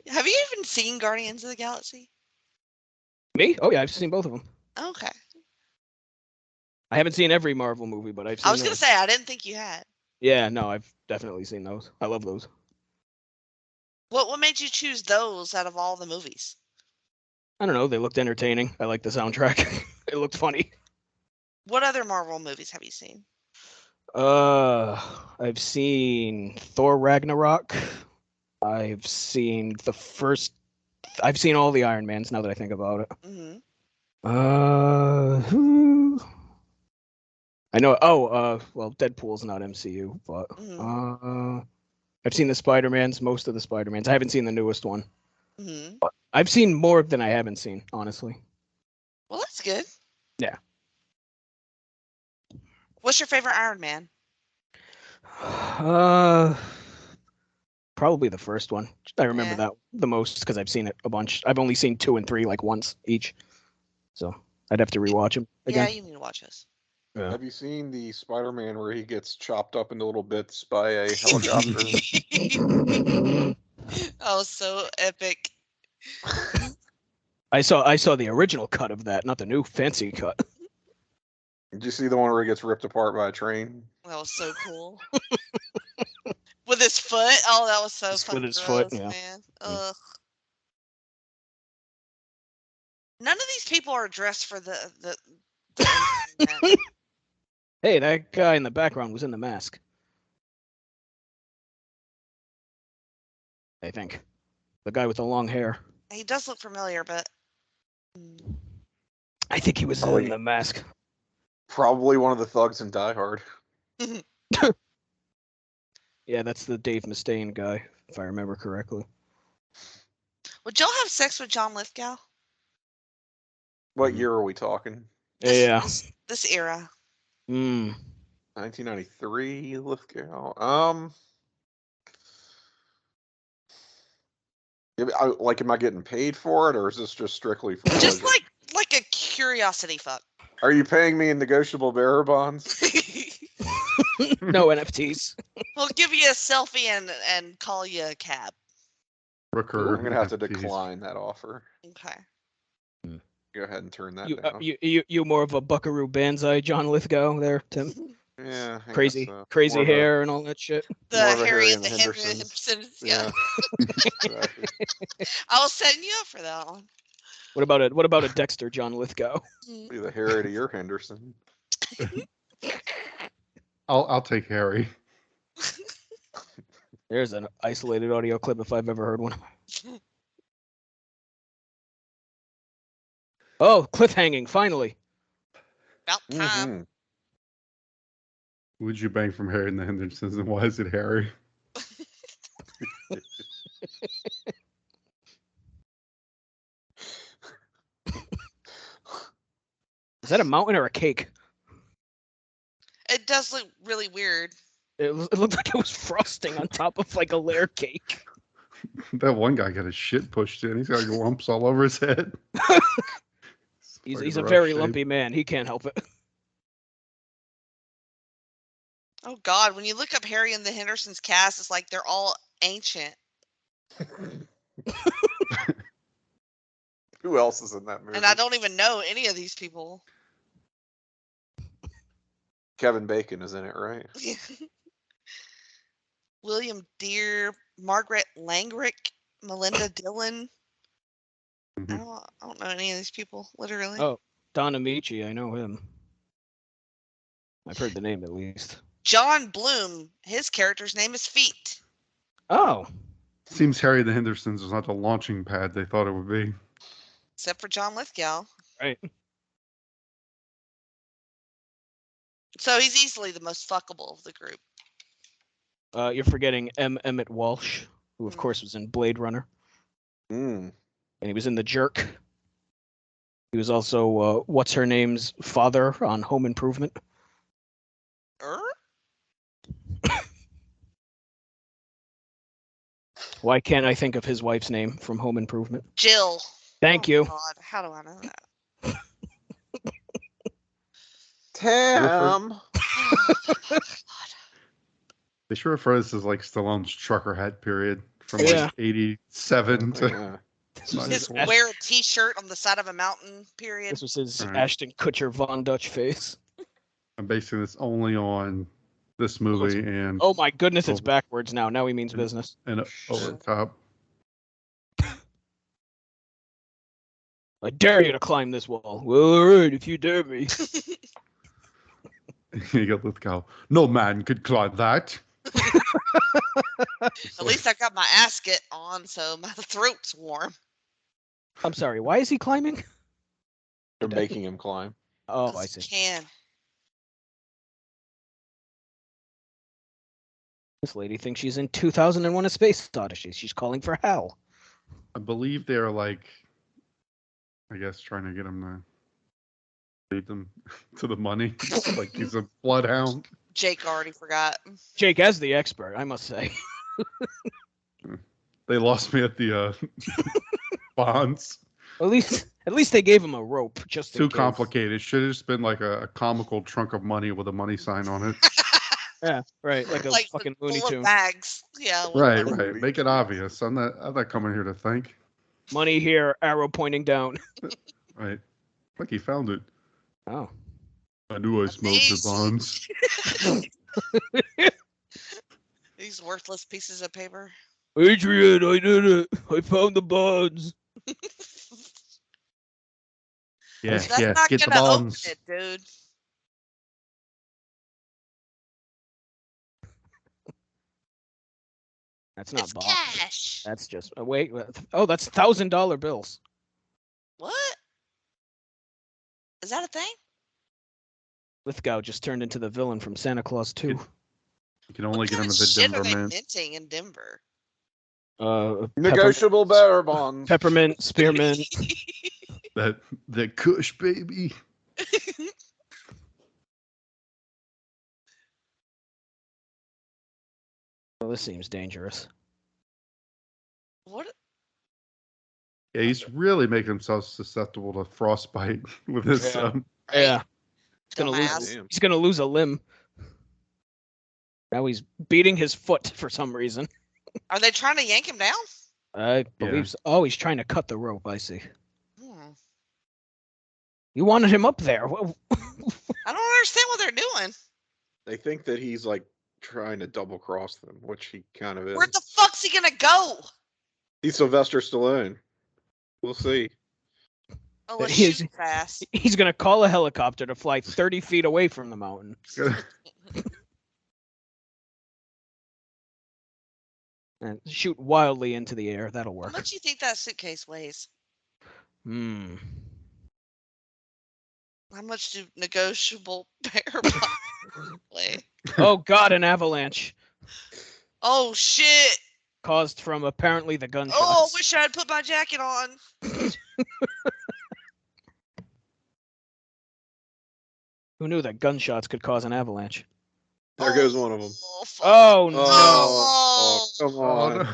Have you even seen Guardians of the Galaxy? Me? Oh yeah, I've seen both of them. Okay. I haven't seen every Marvel movie, but I've seen I was going to say, I didn't think you had. Yeah, no, I've definitely seen those. I love those. What made you choose those out of all the movies? I don't know. They looked entertaining. I like the soundtrack. It looked funny. What other Marvel movies have you seen? I've seen Thor Ragnarok. I've seen I've seen all the Iron Mans now that I think about it. Mm-hmm. I know. Well, Deadpool's not MCU, but I've seen the Spider-Mans, most of the Spider-Mans. I haven't seen the newest one. Mm-hmm. But I've seen more than I haven't seen, honestly. Well, that's good. Yeah. What's your favorite Iron Man? Probably the first one. I remember that the most because I've seen it a bunch. I've only seen 2 and 3 like once each, so I'd have to rewatch them again. Yeah, you need to watch this. Yeah. Have you seen the Spider-Man where he gets chopped up into little bits by a helicopter? Oh, so epic. I saw the original cut of that, not the new fancy cut. Did you see the one where he gets ripped apart by a train? That was so cool. With his foot? Oh, that was so fucking with his gross, foot, yeah. man. Ugh. None of these people are dressed for the Hey, that guy in the background was in the mask. I think. The guy with the long hair. He does look familiar, but I think he was in the mask. Probably one of the thugs in Die Hard. Yeah, that's the Dave Mustaine guy, if I remember correctly. would y'all have sex with John Lithgow? What year are we talking? This era. 1993, Lithgow. Am I getting paid for it, or is this just strictly for Just pleasure? like a curiosity fuck. Are you paying me in negotiable bearer bonds? No NFTs. We'll give you a selfie and call you a cab. Rooker. I'm gonna have to decline that offer. Okay. Go ahead and turn that down. You more of a Buckaroo Banzai John Lithgow there, Tim? Yeah. I Crazy guess so. crazy More of hair and all that shit. The Harry and the Hendersons. Yeah. Exactly. I was setting you up for that one. What about a Dexter John Lithgow? Be the Harry to your Henderson. I'll take Harry. There's an isolated audio clip if I've ever heard one. Oh, cliffhanging, finally. About time. Would you bang from Harry and the Hendersons, and why is it Harry? Is that a mountain or a cake? It does look really weird. It looked like it was frosting on top of like a layer cake. That one guy got his shit pushed in. He's got lumps all over his head. He's a very lumpy man. He can't help it. Oh God, when you look up Harry and the Hendersons cast, it's like they're all ancient. Who else is in that movie? And I don't even know any of these people. Kevin Bacon is in it, right? William Deere, Margaret Langrick, Melinda Dillon. I don't know any of these people, literally. Oh, Don Amici, I know him. I've heard the name at least. John Bloom, his character's name is Feet. Oh. Seems Harry the Hendersons is not the launching pad they thought it would be. Except for John Lithgow. Right. So he's easily the most fuckable of the group. You're forgetting Emmett Walsh, who of course was in Blade Runner. Mm. And he was in The Jerk. He was also what's her name's father on Home Improvement. Why can't I think of his wife's name from Home Improvement? Jill. Thank you. God, how do I know that? Tim. They should refer to this as like Stallone's trucker hat period from Yeah. like 87 to. His wear a t-shirt on the side of a mountain period. This was his Right. Ashton Kutcher Von Dutch face. I'm basing this only on this movie and Oh my goodness, it's backwards now. Now he means business. and over the top. I dare you to climb this wall. Well, all right, if you dare me. You got Lithgow. No man could climb that. At least I got my asket on, so my throat's warm. I'm sorry, why is he climbing? They're making him climb. Oh, I see. Can. This lady thinks she's in 2001: A Space Odyssey. She's calling for hell. I believe they're like, I guess, trying to get him to lead them to the money. Like he's a bloodhound. Jake already forgot. Jake, as the expert, I must say. They lost me at the bonds. At least they gave him a rope. Just in Too case. complicated. Should have just been like a comical trunk of money with a money sign on it. Yeah, right. Like a fucking Looney full of Tune. bags. Yeah. Right, right. Make it obvious. I'm not coming here to think. Money here, arrow pointing down. Right. Like he found it. Oh. I knew I smelled the bonds. These worthless pieces of paper. Adrian, I did it. I found the bonds. Yeah, That's yeah. not Get the gonna open bonds. it, dude. That's not It's bonds. cash. That's just wait. Oh, that's $1,000 bills. What? Is that a thing? Lithgow just turned into the villain from Santa Claus 2. You can only What get kind him of at the shit Denver are they Mint. minting in Denver? Negotiable bearer bonds. Peppermint, spearmint. That Kush baby. Well, this seems dangerous. What? Yeah, he's really making himself susceptible to frostbite with his. Yeah. Yeah. Dumbass. He's gonna lose a limb. Now he's beating his foot for some reason. Are they trying to yank him down? I believe so. Oh, he's trying to cut the rope. I see. Hmm. You wanted him up there. I don't understand what they're doing. They think that he's like trying to double cross them, which he kind of is. Where the fuck's he gonna go? He's Sylvester Stallone. We'll see. Oh, let's He is- shoot fast. He's gonna call a helicopter to fly 30 feet away from the mountain. And shoot wildly into the air. That'll How work. much do you think that suitcase weighs? Hmm. How much do negotiable bear bonds weigh? Oh God, an avalanche Oh shit! caused from apparently the gunshots. Oh, wish I had put my jacket on. Who knew that gunshots could cause an avalanche? There goes one of them. Oh, fuck. Oh no! Oh, come Oh, on. no.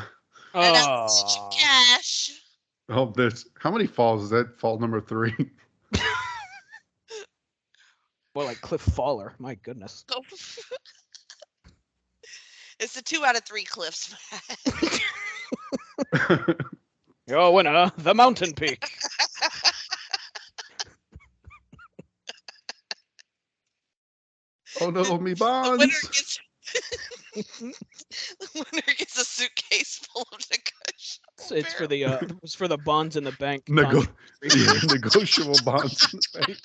And that's such Oh. cash. Oh, there's how many falls is that? Fall number 3. More like Cliff Faller. My goodness. It's the 2 out of 3 cliffs. Your winner, the Mountain Peak. Oh no, me The bonds. winner gets the winner gets a suitcase full of negotiable. It's for the it's for the bonds in the bank. Yeah, negotiable bonds in the bank.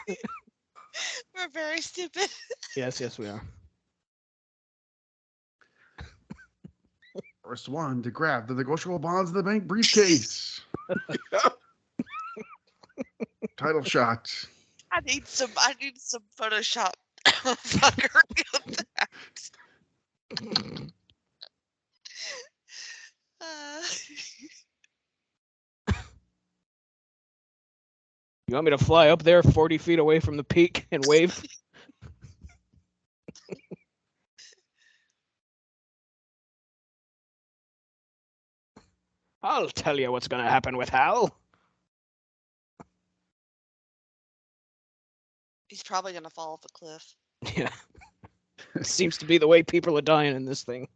We're very stupid. Yes, we are. First one to grab the negotiable bonds in the bank briefcase. Title shot. I need some Photoshop fuckery with that. You want me to fly up there 40 feet away from the peak and wave? I'll tell you what's going to happen with Hal. He's probably going to fall off a cliff. Yeah. Seems to be the way people are dying in this thing.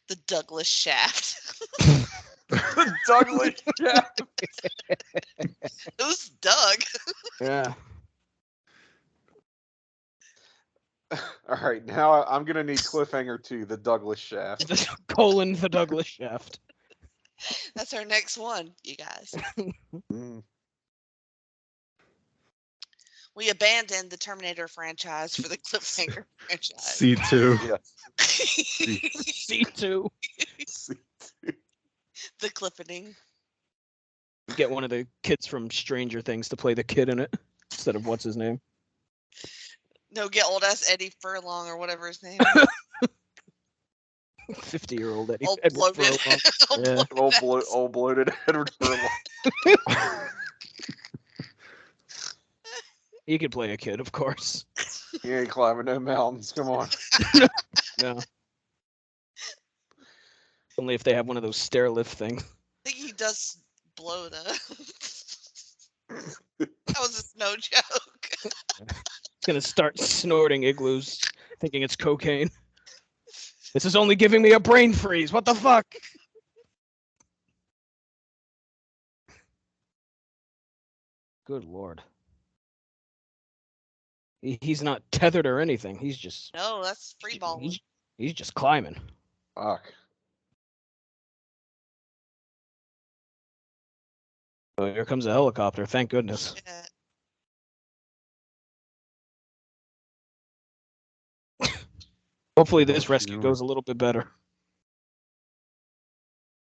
The Douglas shaft. The Douglas shaft. Who's Doug? Yeah. All right, now I'm gonna need Cliffhanger 2, the Douglas shaft. The Douglas shaft. That's our next one, you guys. We abandoned the Terminator franchise for the Cliffhanger franchise. C2. Yes. C2. C2. The cliffening. Get one of the kids from Stranger Things to play the kid in it instead of what's his name. No, get old ass Eddie Furlong or whatever his name. 50-year-old Eddie. Old Edward bloated. Furlong. Yeah. Old bloated Edward Furlong. He could play a kid, of course. He ain't climbing no mountains. Come on. No. Only if they have one of those stair lift things. I think he does blow though. That was no joke. He's gonna start snorting igloos, thinking it's cocaine. This is only giving me a brain freeze. What the fuck? Good lord. He's not tethered or anything. He's just. No, that's free balling. He's just climbing. Fuck. Oh, here comes a helicopter. Thank goodness. Yeah. Hopefully this rescue goes a little bit better.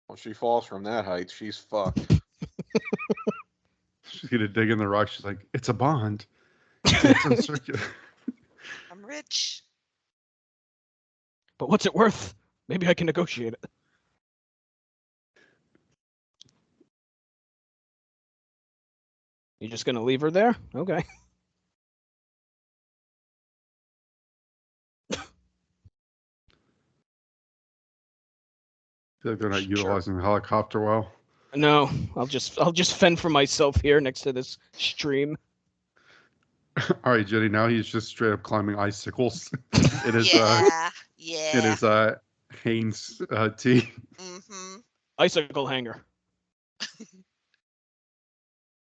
When she falls from that height, she's fucked. She's gonna dig in the rock. She's like, "It's a bond. It's uncircular." I'm rich. But what's it worth? Maybe I can negotiate it. You just gonna leave her there? Okay. I feel like they're not utilizing the helicopter well. No, I'll just fend for myself here next to this stream. All right, Jenny. Now he's just straight up climbing icicles. It is yeah. It is Haynes tea. Mm-hmm. Icicle hanger.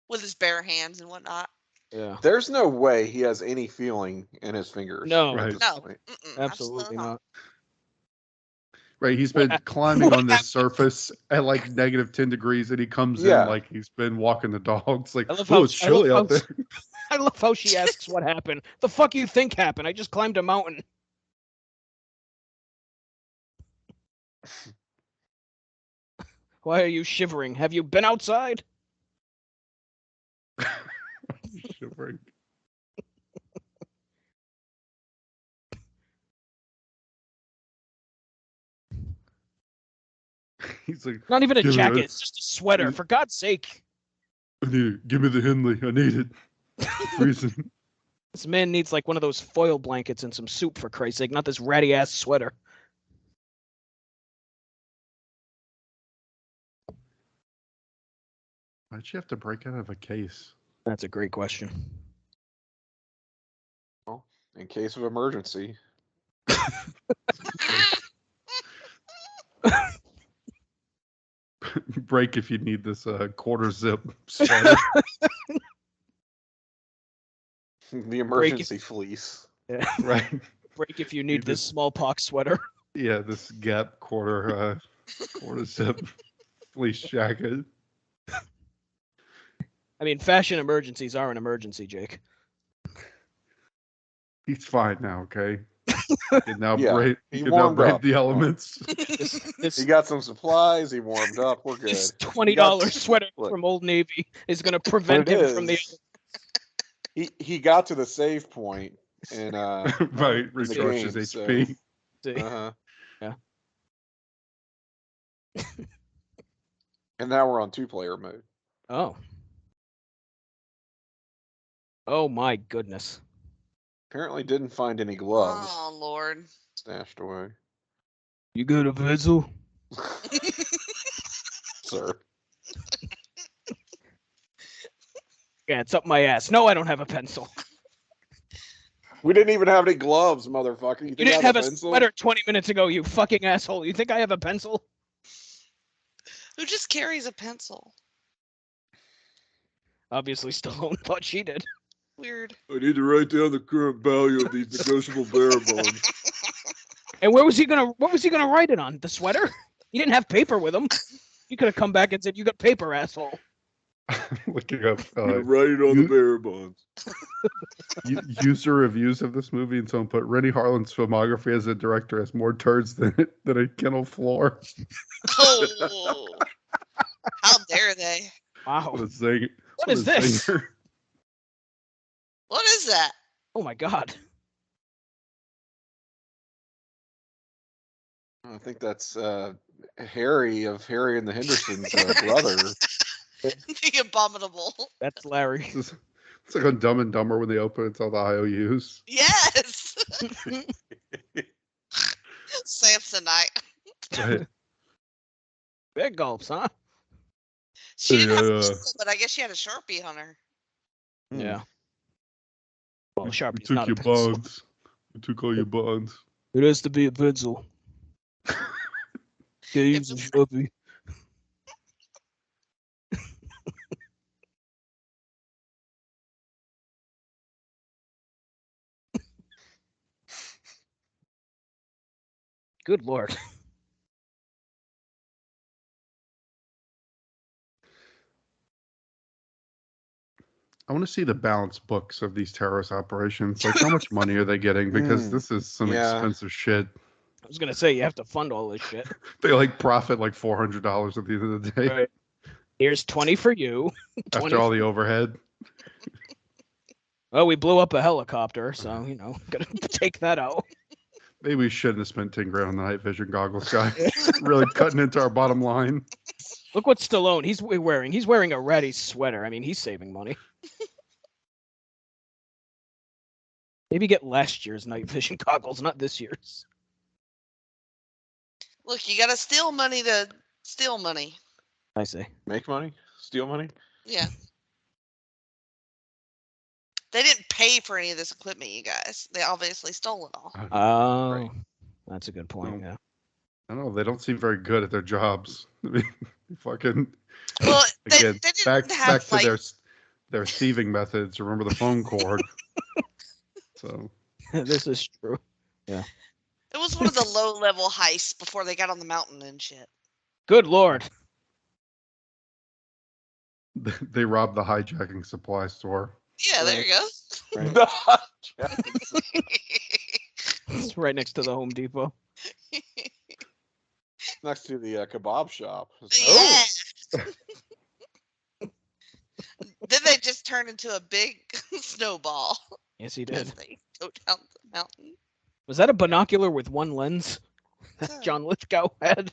With his bare hands and whatnot. Yeah. There's no way he has any feeling in his fingers. No. Right. No. Absolutely not. Right, he's been climbing on this surface at like -10 degrees, and he comes in like he's been walking the dogs. Like, oh, it's chilly out there. I love how she asks what happened. The fuck you think happened? I just climbed a mountain. Why are you shivering? Have you been outside? Shivering. He's like, not even a "Give me jacket. It's just a sweater. For God's sake. I need it. Give me the Henley. I need it. Freezing. This man needs like one of those foil blankets and some soup, for Christ's sake, not this ratty ass sweater. Why'd you have to break out of a case? That's a great question. Well, in case of emergency. Break if you need this quarter zip sweater. The emergency fleece. Yeah. Right. Break if you need this smallpox sweater. Yeah, this Gap quarter Quarter zip fleece jacket. I mean, fashion emergencies are an emergency, Jake. He's fine now, okay? He can now Yeah, brave. he He can now warmed brave up. the elements. He got some supplies. He warmed up. We're good. This He got- $20 sweater look, from Old Navy is going to what prevent it him from the. is, he got to the save point and Right, in the recharge game, his so- HP. uh-huh. Yeah. And now we're on 2-player mode. Oh. Oh my goodness. Apparently didn't find any gloves Oh Lord. stashed away. You got a pencil? Sir. Yeah, it's up my ass. No, I don't have a pencil. We didn't even have any gloves, motherfucker. You think I didn't have a pencil? sweater 20 minutes ago, you fucking asshole. You think I have a pencil? Who just carries a pencil? Obviously, Stallone thought she did. Weird. I need to write down the current value of these negotiable bearer bonds. And what was he gonna write it on? The sweater? He didn't have paper with him. You could have come back and said, "You got paper, asshole." Looking up Write it on the bearer bonds. user reviews of this movie, and someone put Rennie Harlan's filmography as a director has more turds than a kennel floor. Oh. How dare they? Wow. What a singer. What is this? singer. What is that? Oh my god. I think that's Harry of Harry and the Hendersons' brother. The abominable. That's Larry. It's like on Dumb and Dumber when they open it's all the IOUs. Yes. Samsonite. Right. Big gulps, huh? She didn't have a Yeah. pencil, but I guess she had a Sharpie on her. Yeah. Well, We Sharpie's took not your a pencil. bonds. We took all your bonds. It has to be a pencil. Can't use a Sharpie. Good lord. I want to see the balance books of these terrorist operations. Like, how much money are they getting? Because this is some Yeah. expensive shit. I was gonna say you have to fund all this shit. They like profit like $400 at the end of the day Right. Here's 20 for you. 20 after all the overhead. Well, we blew up a helicopter, so gotta take that out. Maybe we shouldn't have spent 10 grand on the night vision goggles, guys. Really cutting into our bottom line. Look what Stallone he's wearing. He's wearing a ratty sweater. I mean, he's saving money. Maybe get last year's night vision goggles, not this year's. Look, you gotta steal money to steal money. I see. Make money? Steal money? Yeah. They didn't pay for any of this equipment, you guys. They obviously stole it all. Oh, Right. that's a good point. No. Yeah. I don't know. They don't seem very good at their jobs. I mean, fucking. Well, they Again, didn't back have to like their thieving methods. Remember the phone cord. So This is true. it was one of the low-level heists before they got on the mountain and shit. Good lord. they robbed the hijacking supply store. Yeah, there you go. It's right next to the Home Depot. Next to the kebab shop. Yeah. Then they just turned into a big snowball Yes, he as did. they go down the mountain. Was that a binocular with one lens that John Lithgow had?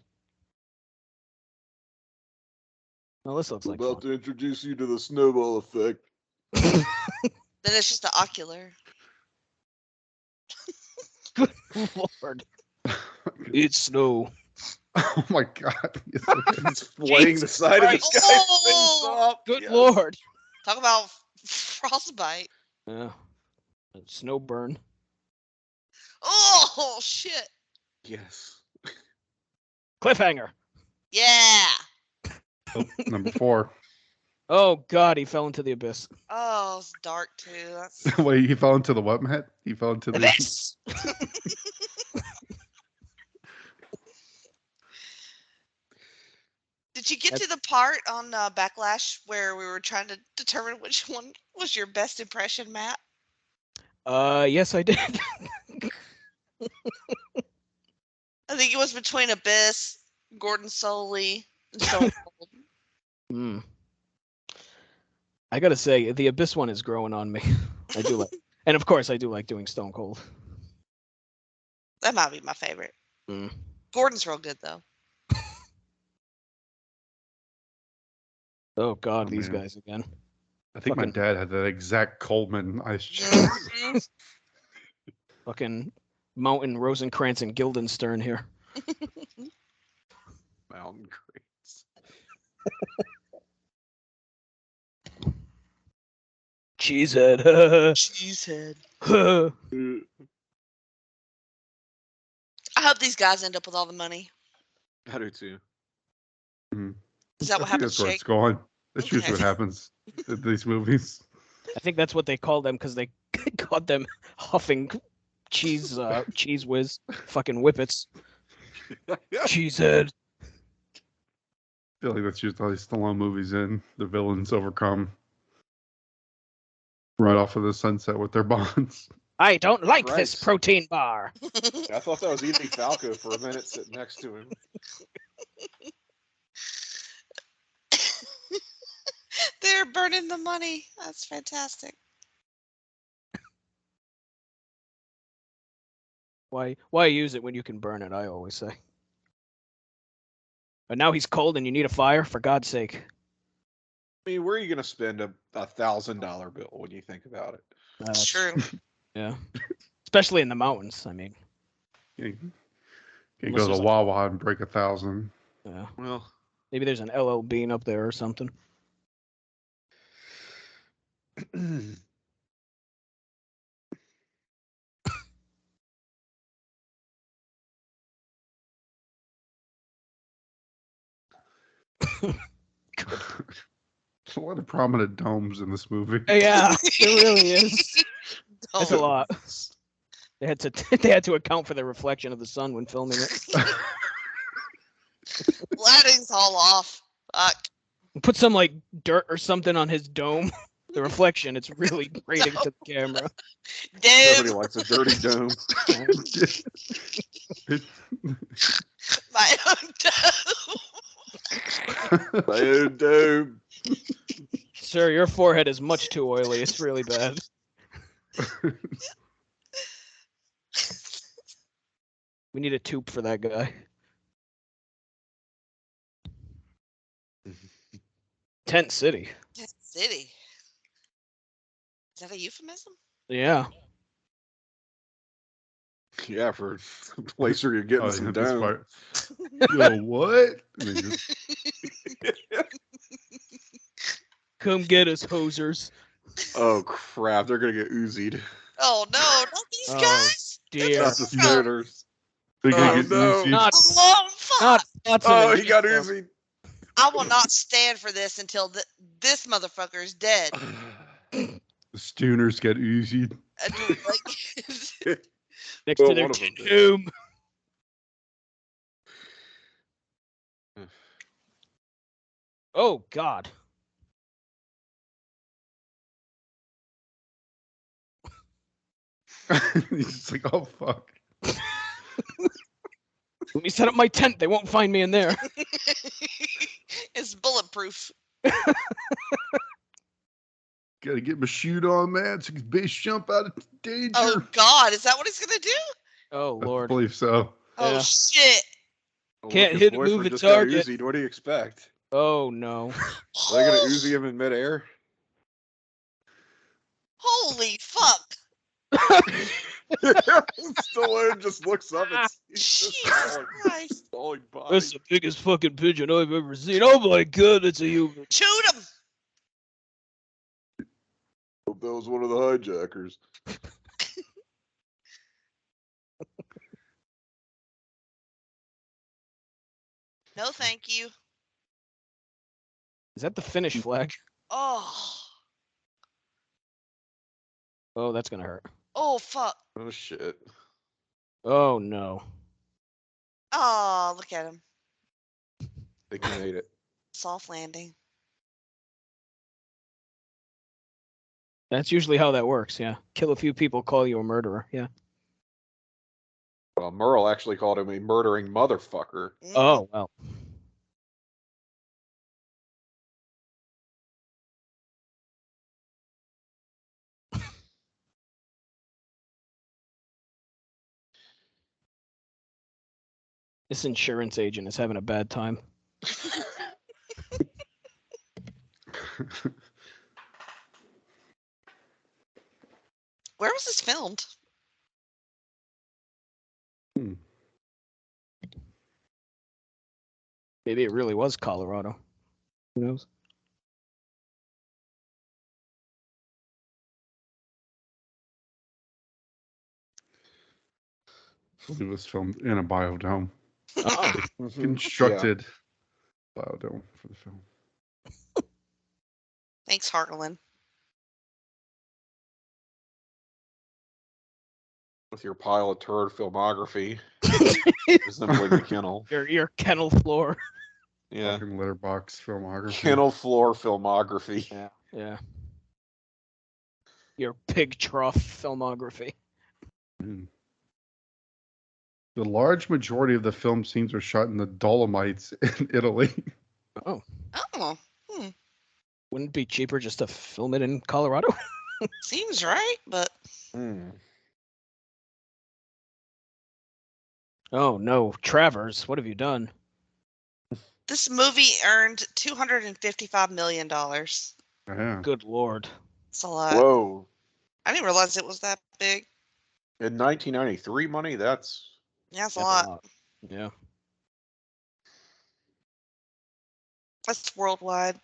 Well, this looks I'm like about fun. to introduce you to the snowball effect. Then it's just the ocular. Good lord. It's snow. Oh my god! He's flaying the side of this guy's face off. Good Yes. lord. Talk about frostbite. Yeah. Snow burn. Oh shit! Yes. Cliffhanger. Yeah. Oh, number 4. Oh god, he fell into the abyss. Oh, it's dark too. That's Wait, he fell into the what, Matt? He fell into the Abyss. Did you get to the part on Backlash where we were trying to determine which one was your best impression, Matt? Yes, I did. I think it was between Abyss, Gordon Soley, and Stone Cold. Hmm. I gotta say, the Abyss one is growing on me. I do like, and of course, I do like doing Stone Cold. That might be my favorite. Mm. Gordon's real good though. Oh God, Oh, these man. guys again. I think my Fucking- dad had that exact Coleman ice chest. Fucking Mountain, Rosencrantz, and Guildenstern here. Mountain crates. Cheesehead. Cheesehead. Cheesehead. I hope these guys end up with all the money. I do too. Is that what I think happens, that's where Jake? it's going. That's Okay. usually what happens in these movies. I think that's what they called them because they caught them huffing cheese whiz, fucking whippets. Cheesehead. I feel like that's usually how these Stallone movies end. The villains overcome right off of the sunset with their bonds. I don't like this Christ. protein bar. I thought that was Edie Falco for a minute sitting next to him. They're burning the money. That's fantastic. Why use it when you can burn it? I always say. But now he's cold and you need a fire. For God's sake. I mean, where are you going to spend a $1,000 bill when you think about it? That's true. Yeah, especially in the mountains. I mean, You Unless go to there's, like- Wawa and break 1,000. yeah. Well, Maybe there's an LL Bean up there or something. A lot of prominent domes in this movie. Yeah, it really is. That's a lot. They had to account for the reflection of the sun when filming it. Lighting's all off. Fuck. Put some like dirt or something on his dome. The reflection, it's really grating to the camera. nobody Dome. likes a dirty dome. My own dome. My own dome. Sir, your forehead is much too oily. It's really bad. We need a tube for that guy. Tent City. Tent City. Is that a euphemism? Yeah. Yeah, for a place where you're getting Oh, some yeah, this dome. part. Yo, what? And they just- Come get us, hosers. Oh crap, they're gonna get Uzi'd. Oh no, not these Oh, guys. dear. Not the stoners. They're gonna Oh, get no. Uzi. Not, Oh fuck. not Oh, some he got stuff. Uzi'd. I will not stand for this until this motherfucker is dead. The Stooners get Uzi. I do, like, Next Well, to their one of them tin did. tomb. Oh, God. He's just like, oh fuck. Let me set up my tent. They won't find me in there. it's bulletproof. Gotta get my shoot on, man, so his base jump out of danger. Oh God, is that what he's gonna do? Oh, I Lord. believe so. Oh Yeah. shit. Well, Can't look, hit his a boyfriend moving just got target. Uzi'd. What do you expect? Oh, no. Are they gonna Uzi him in midair? Holy fuck. Stallone just looks up and he's just Jesus Christ. falling body. That's the biggest fucking pigeon I've ever seen. Oh, my God, it's a human. Shoot him. Hope that was one of the hijackers. No, thank you. Is that the Finnish flag? Oh. Oh, that's going to hurt. Oh fuck. Oh shit. Oh, no. Oh, look at him. I think he made it. Soft landing. That's usually how that works, yeah. Kill a few people, call you a murderer, yeah. Well, Merle actually called him a murdering motherfucker. Oh, well. This insurance agent is having a bad time. Where was this filmed? Maybe it really was Colorado. Who knows? It was filmed in a biodome. Oh. Constructed biodome for the film. Thanks, Harlan. With your pile of turd filmography. Resembling the kennel. Your kennel floor. Yeah. Fucking litter box filmography. Kennel floor filmography. Yeah. Yeah. Your pig trough filmography. Mm. The large majority of the film scenes were shot in the Dolomites in Italy. Oh. Oh. Wouldn't it be cheaper just to film it in Colorado? Seems right, but... Oh, no. Travers, what have you done? This movie earned $255 million. Yeah. Good Lord. That's a lot. Whoa. I didn't realize it was that big. In 1993 money, that's... Yeah, that's a lot. Yeah. That's worldwide.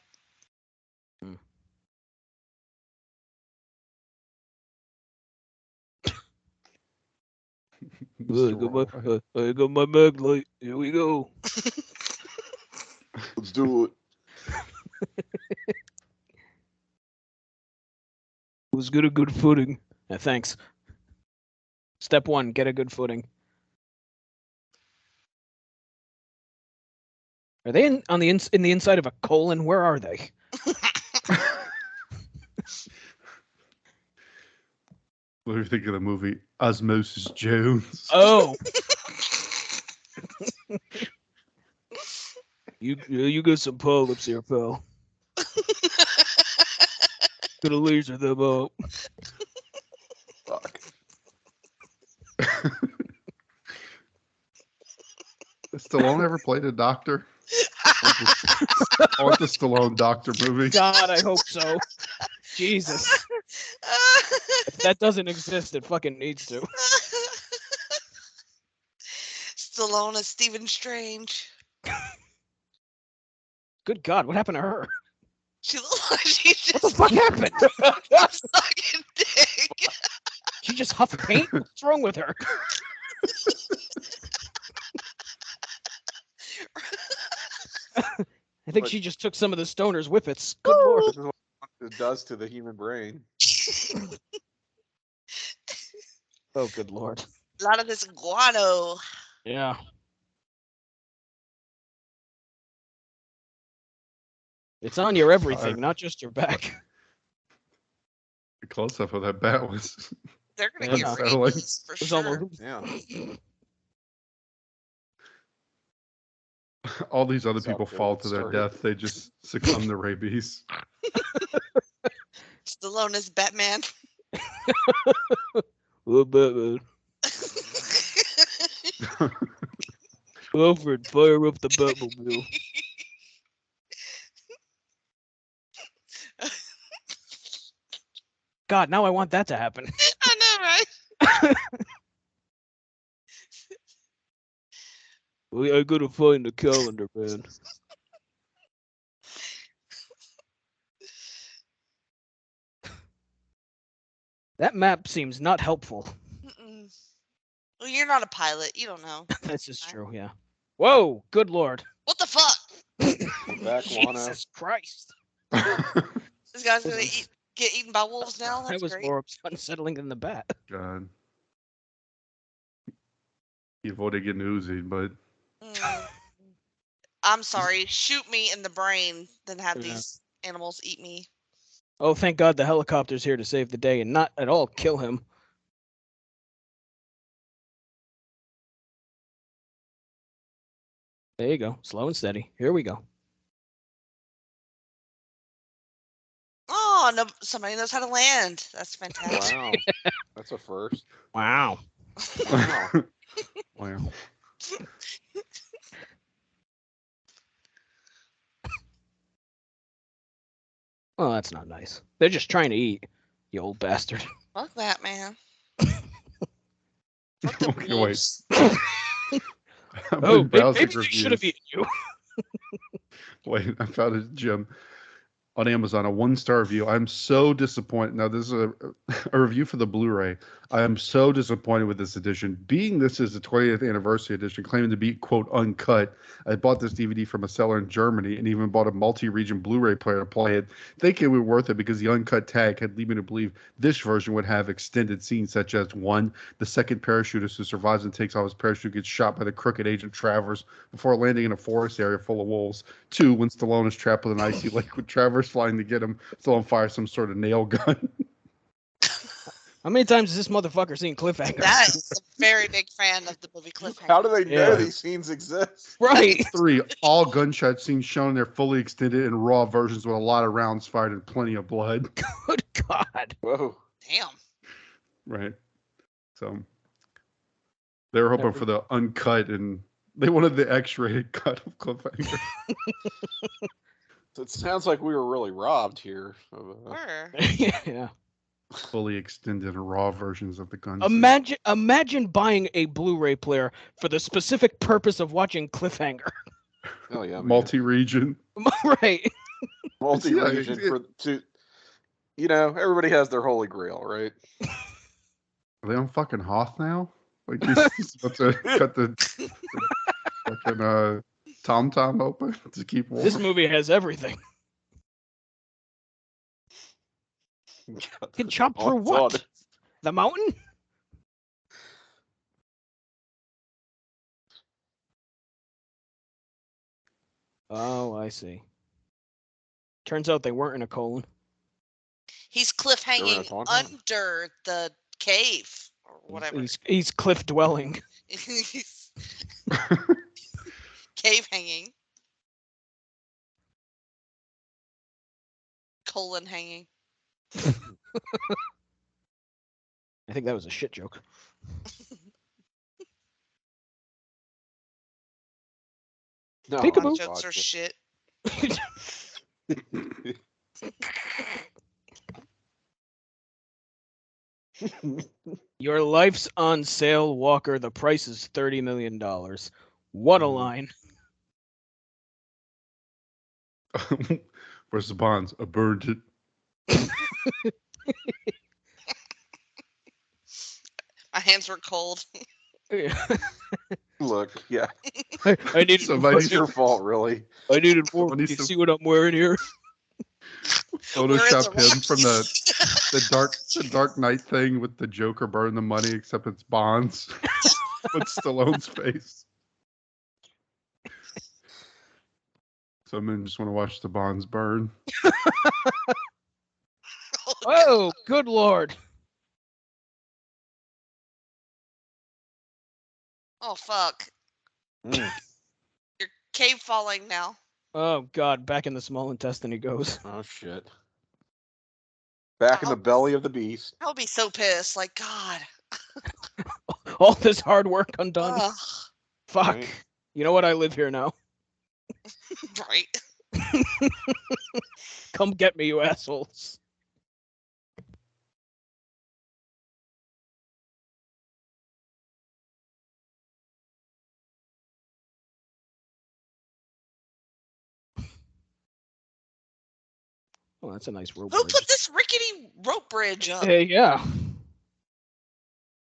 I got my mag light. Here we go. Let's do it. Let's get a good footing. Yeah, thanks. Step 1, get a good footing. Are they in the inside of a colon? Where are they? What do you think of the movie Osmosis Jones? Oh. You got some polyps here, pal. Gonna laser them up. Fuck. Stallone ever played a doctor? I want the Stallone doctor movie. God, I hope so. Jesus. If that doesn't exist, it fucking needs to. Stallone as Stephen Strange. Good God, what happened to her? She looked like she just... What the fuck happened? Sucking dick. She just huffed paint? What's wrong with her? I think she just took some of the stoner's whippets. Good Lord. This is what it does to the human brain. Oh, good Lord. A lot of this guano. Yeah. It's on your everything, not just your back. The close-up of that bat was... They're going to get rabies for sure. Yeah. All these other people fall to their death. They just succumb to rabies. Stallone is Batman. What Batman? Alfred, fire up the Batmobile. God, now I want that to happen. I know, right? I gotta find the calendar, man. That map seems not helpful. Well, you're not a pilot. You don't know. This is true, yeah. Whoa, good Lord. What the fuck? Back, Jesus Christ. This guy's gonna get eaten by wolves now? That's That was great. more unsettling than the bat. God. He avoided getting Uzi, but... I'm sorry, shoot me in the brain than have these animals eat me. Oh, thank God the helicopter's here to save the day and not at all kill him. There you go. Slow and steady. Here we go. Oh, no, somebody knows how to land. That's fantastic. Wow. That's a first. Wow. Wow. Wow. Well, that's not nice. They're just trying to eat, you old bastard. Fuck that, man. Okay, wait. Oh, maybe they should have eaten you. Wait, I found it, Jim, on Amazon, a 1-star review. I'm so disappointed. Now, this is a review for the Blu-ray. I am so disappointed with this edition. Being this is the 20th anniversary edition, claiming to be, quote, uncut. I bought this DVD from a seller in Germany and even bought a multi-region Blu-ray player to play it, thinking it would be worth it because the uncut tag had led me to believe this version would have extended scenes such as 1, the second parachutist who survives and takes off his parachute gets shot by the crooked agent Travers before landing in a forest area full of wolves. 2, when Stallone is trapped with an icy lake with Travers flying to get him, Stallone fires some sort of nail gun. How many times has this motherfucker seen Cliffhanger? That is a very big fan of the movie Cliffhanger. How do they know these scenes exist? Right. 3, all gunshot scenes shown in their fully extended and raw versions with a lot of rounds fired and plenty of blood. Good God. Whoa. Damn. Right. So they were hoping for the uncut, and they wanted the X-rated cut of Cliffhanger. So it sounds like we were really robbed here. Yeah. Fully extended and raw versions of the gun. Imagine buying a Blu-ray player for the specific purpose of watching Cliffhanger. Oh yeah, man. Multi-region. Right. Multi-region everybody has their holy grail, right? Are they on fucking Hoth now? Like he's about to cut the fucking Tom open to keep warm. This movie has everything. Can chop through what? The mountain? Oh, I see. Turns out they weren't in a colon. He's cliff hanging under the cave or whatever. He's cliff dwelling. He's cave hanging. Colon hanging. I think that was a shit joke. No, Peekaboo. Jokes are shit. Your life's on sale, Walker. The price is $30 million. What a line. Where's the bonds? I burned it. My hands were cold. Look, yeah. I needed It's your fault, really. I needed more. You see what I'm wearing here? Photoshop him from the Dark Knight thing with the Joker burning the money, except it's Bonds with Stallone's face. Some men just want to watch the Bonds burn. Oh, good Lord. Oh, fuck. Your cave falling now. Oh, God. Back in the small intestine he goes. Oh, shit. Back in the belly of the beast. I'll be so pissed. Like, God. All this hard work undone. Ugh. Fuck. Right. You know what? I live here now. Right. Come get me, you assholes. Oh, that's a nice rope Who bridge. put this rickety rope bridge up? Yeah.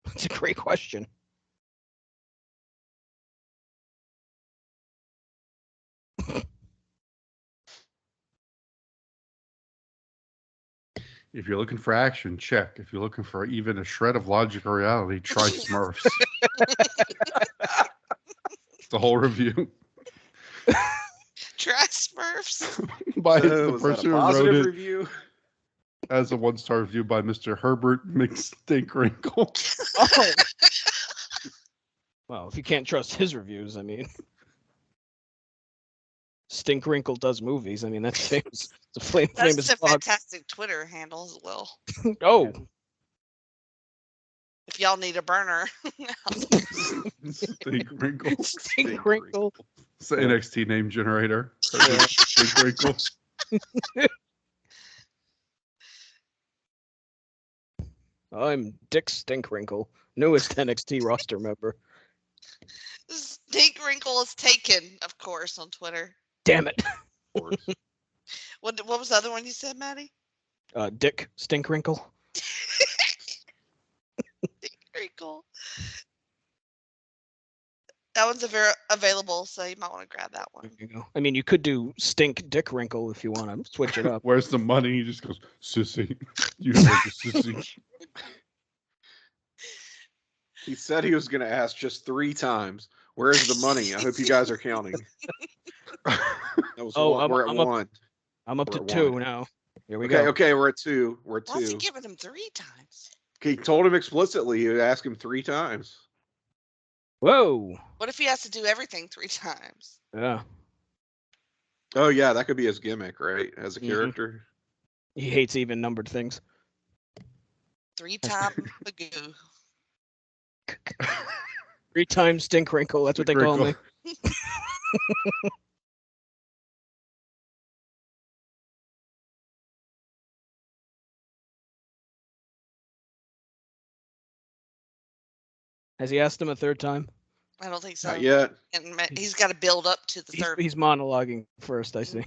That's a great question. If you're looking for action, check. If you're looking for even a shred of logic or reality, try Smurfs. The whole review. Trash Smurfs. By So, the was that a person who wrote positive it review? as a 1-star review by Mr. Herbert McStinkrinkle. Oh. Well, if you can't trust his reviews, I mean, Stinkwrinkle does movies. I mean, that's famous. It's a famous That's a blog. fantastic Twitter handle as well. Oh, If y'all need a burner. Stinkrinkle. Stinkwrinkle. It's the NXT name generator. Herbert Stinkrinkle. I'm Dick Stinkwrinkle, newest NXT roster member. Stinkwrinkle is taken, of course, on Twitter. Damn it. What was the other one you said, Maddie? Dick Stinkwrinkle. Stinkwrinkle. That one's available, so you might want to grab that one. There you go. I mean, you could do Stink Dick Wrinkle if you want to switch it up. Where's the money? He just goes, sissy. You look like a sissy. He said he was going to ask just 3 times. Where's the money? I hope you guys are counting. That was we're at 1. I'm up to We're at 2 1. now. Here we go. Okay, we're at 2. We're at 2. Why is he giving him 3 times? He told him explicitly he would ask him 3 times. Whoa. What if he has to do everything 3 times? Yeah. Oh, yeah, that could be his gimmick, right? As a character. He hates even numbered things. 3 times Magoo. 3 times Stinkwrinkle. That's what they call me. Has he asked him a 3rd time? I don't think so. Not yet. And he's got to build up to the 3rd. He's monologuing first, I see.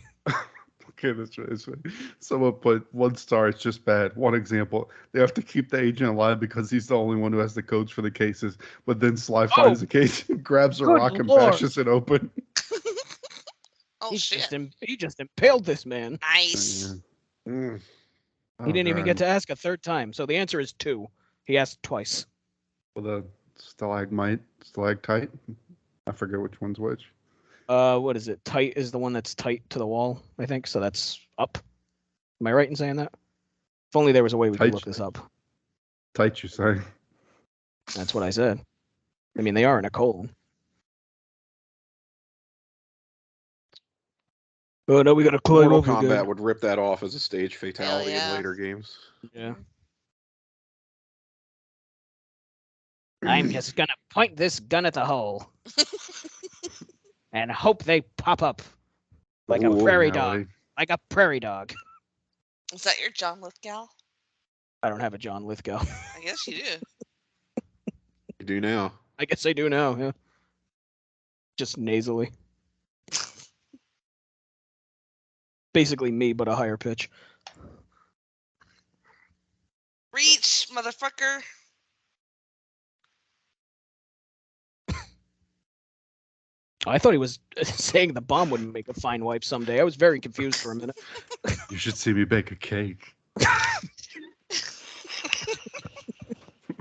Okay, that's right. That's right. Someone put 1 star. It's just bad. One example: they have to keep the agent alive because he's the only one who has the codes for the cases. But then Sly finds the case, grabs a Good rock, and Lord. bashes it open. Oh, shit. He just impaled this man. Nice. Mm. He didn't even get to ask a 3rd time. So the answer is 2. He asked twice. Well, the stalactite. I forget which one's which. What is it? Tight is the one that's tight to the wall, I think. So that's up. Am I right in saying that? If only there was a way we could look this up. Tight, you say? That's what I said. I mean, they are in a colon. Oh no, we got to climb Mortal over Kombat again. would rip that off as a stage fatality yeah. in later games. Yeah. I'm just gonna point this gun at the hole and hope they pop up like a prairie dog. Like a prairie dog. Is that your John Lithgow? I don't have a John Lithgow. I guess you do. You do now. I guess I do now, yeah. Just nasally. Basically me, but a higher pitch. Reach, motherfucker. I thought he was saying the bomb wouldn't make a fine wife someday. I was very confused for a minute. You should see me bake a cake.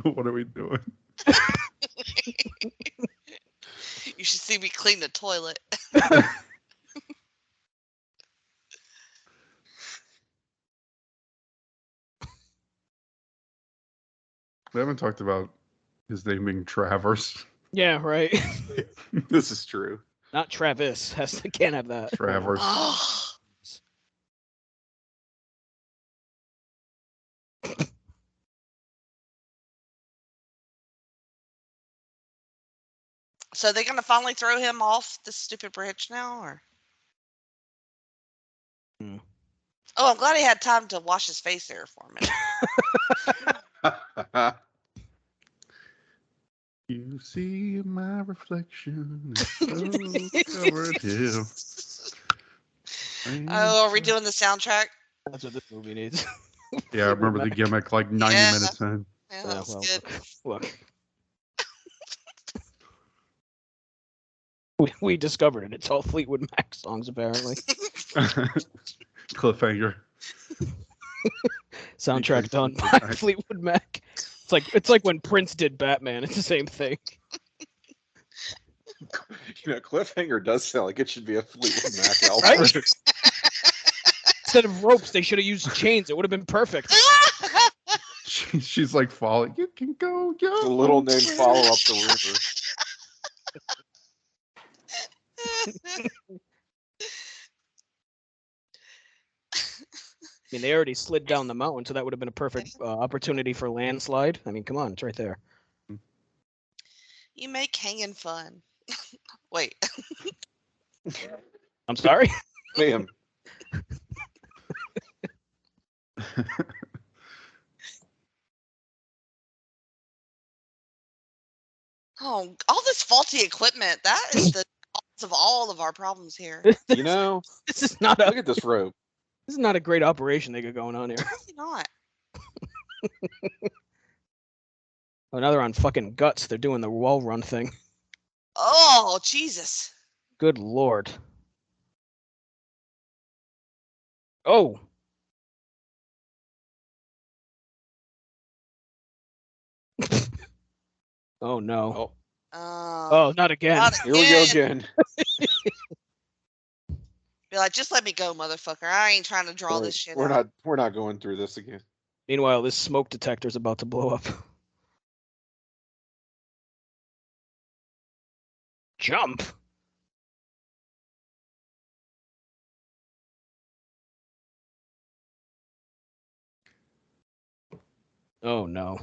What are we doing? You should see me clean the toilet. We haven't talked about his name being Travers. Yeah, right. This is true. Not Travis. Can't have that. Travers. Oh. So they're gonna finally throw him off the stupid bridge now, or? Hmm. Oh, I'm glad he had time to wash his face there for a minute. You see my reflection in covered hill. Oh, are we doing the soundtrack? That's what this movie needs. Yeah, I remember the gimmick like 90 minutes in. Yeah, that was good. Look. We discovered it. It's all Fleetwood Mac songs, apparently. Cliffhanger. Soundtrack done by Fleetwood Mac. It's like when Prince did Batman. It's the same thing. Cliffhanger does sound like it should be a Fleetwood Mac album. Right? Instead of ropes, they should have used chains. It would have been perfect. She's like falling. You can go, yo. The little name follow up to Rooker. I mean, they already slid down the mountain, so that would have been a perfect opportunity for landslide. I mean, come on, it's right there. You make hanging fun. Wait. I'm sorry? Ma'am. Oh, all this faulty equipment. That is the cause of all of our problems here. You know, This is not look at this rope. This is not a great operation they got going on here. Really not. Oh, now they're on fucking guts. They're doing the wall run thing. Oh, Jesus. Good lord. Oh. Oh no. Oh, not again. Not Here we go again. Be like, just let me go, motherfucker. I ain't trying to draw this shit out. We're not going through this again. Meanwhile, this smoke detector's about to blow up. Jump. Oh no.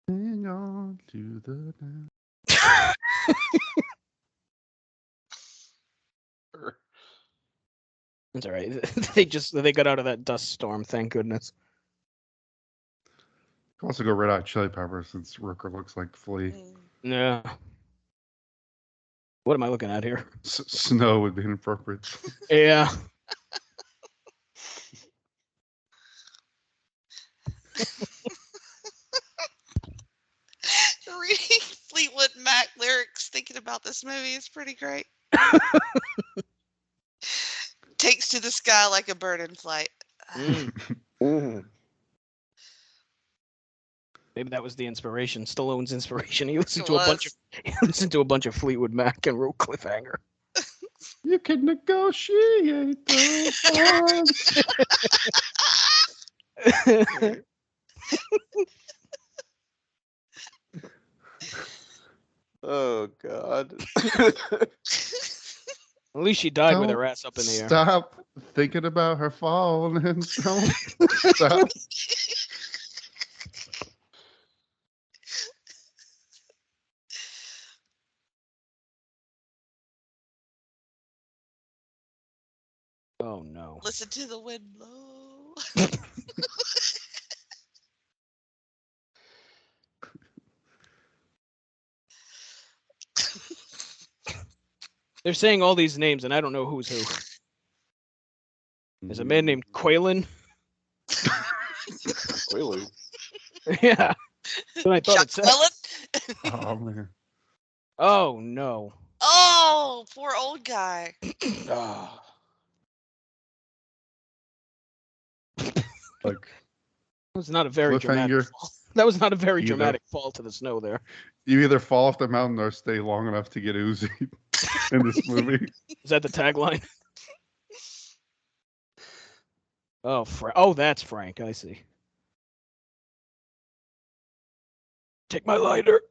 Hang on to the night. It's all right. They got out of that dust storm, thank goodness. Could also go Red Hot Chili Peppers since Rooker looks like Flea. Yeah. What am I looking at here? Snow would be inappropriate. Yeah. Reading Fleetwood Mac lyrics, thinking about this movie is pretty great. Takes to the sky like a bird in flight. Maybe that was the inspiration. Stallone's inspiration. He listened to a bunch of Fleetwood Mac and wrote Cliffhanger. You can negotiate those songs. Oh God. At least she died with her ass up in the air. Stop thinking about her falling. Don't stop. Oh no. Listen to the wind blow. They're saying all these names, and I don't know who's who. There's a man named Quaylen. Quaalude. Yeah. That's what I thought it said. Oh man. Oh no. Oh, poor old guy. Like That was not a very dramatic fall. That was not a very dramatic fall to the snow there. You either fall off the mountain or stay long enough to get Uzi in this movie. Is that the tagline? Oh, that's Frank. I see. Take my lighter.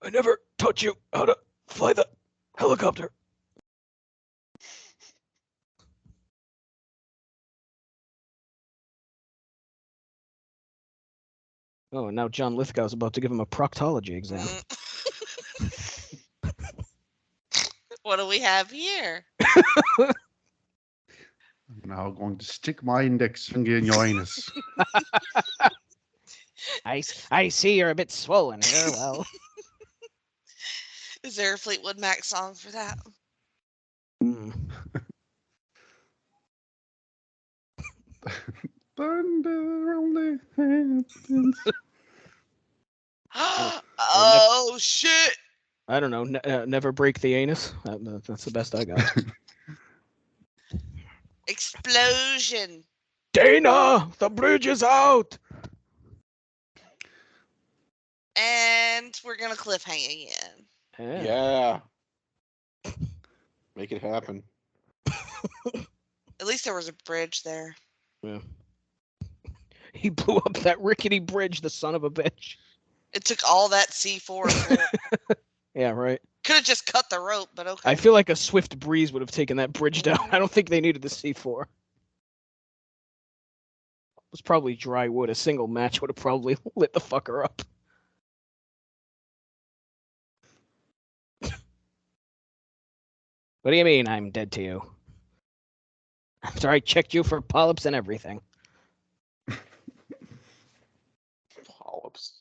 I never taught you how to fly the helicopter. Oh, and now John Lithgow's about to give him a proctology exam. What do we have here? I'm now going to stick my index finger in your anus. I see you're a bit swollen here. Well, Is there a Fleetwood Mac song for that? Thunder only happens. Oh shit! I don't know. Never break the anus. That's the best I got. Explosion. Dana, the bridge is out. And we're gonna cliffhang again. Yeah. Make it happen. At least there was a bridge there. Yeah. He blew up that rickety bridge, the son of a bitch. It took all that C4. Yeah, right. Could have just cut the rope, but okay. I feel like a swift breeze would have taken that bridge down. I don't think they needed the C4. It was probably dry wood. A single match would have probably lit the fucker up. What do you mean I'm dead to you? After I checked you for polyps and everything. Polyps.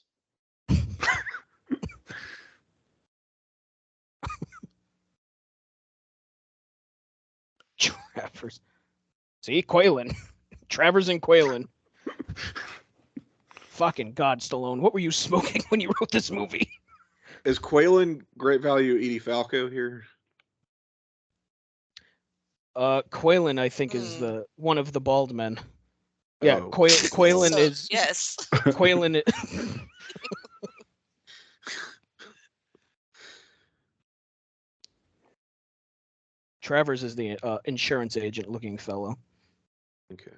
Travers. See, Quaylen. Travers and Quaylen. Fucking God, Stallone. What were you smoking when you wrote this movie? Is Quaylen Great Value Edie Falco here? Quaylen, I think, is the one of the bald men. Yeah, Oh. Quaylen is. Yes. Quaylen. Travers is the insurance agent looking fellow. Okay.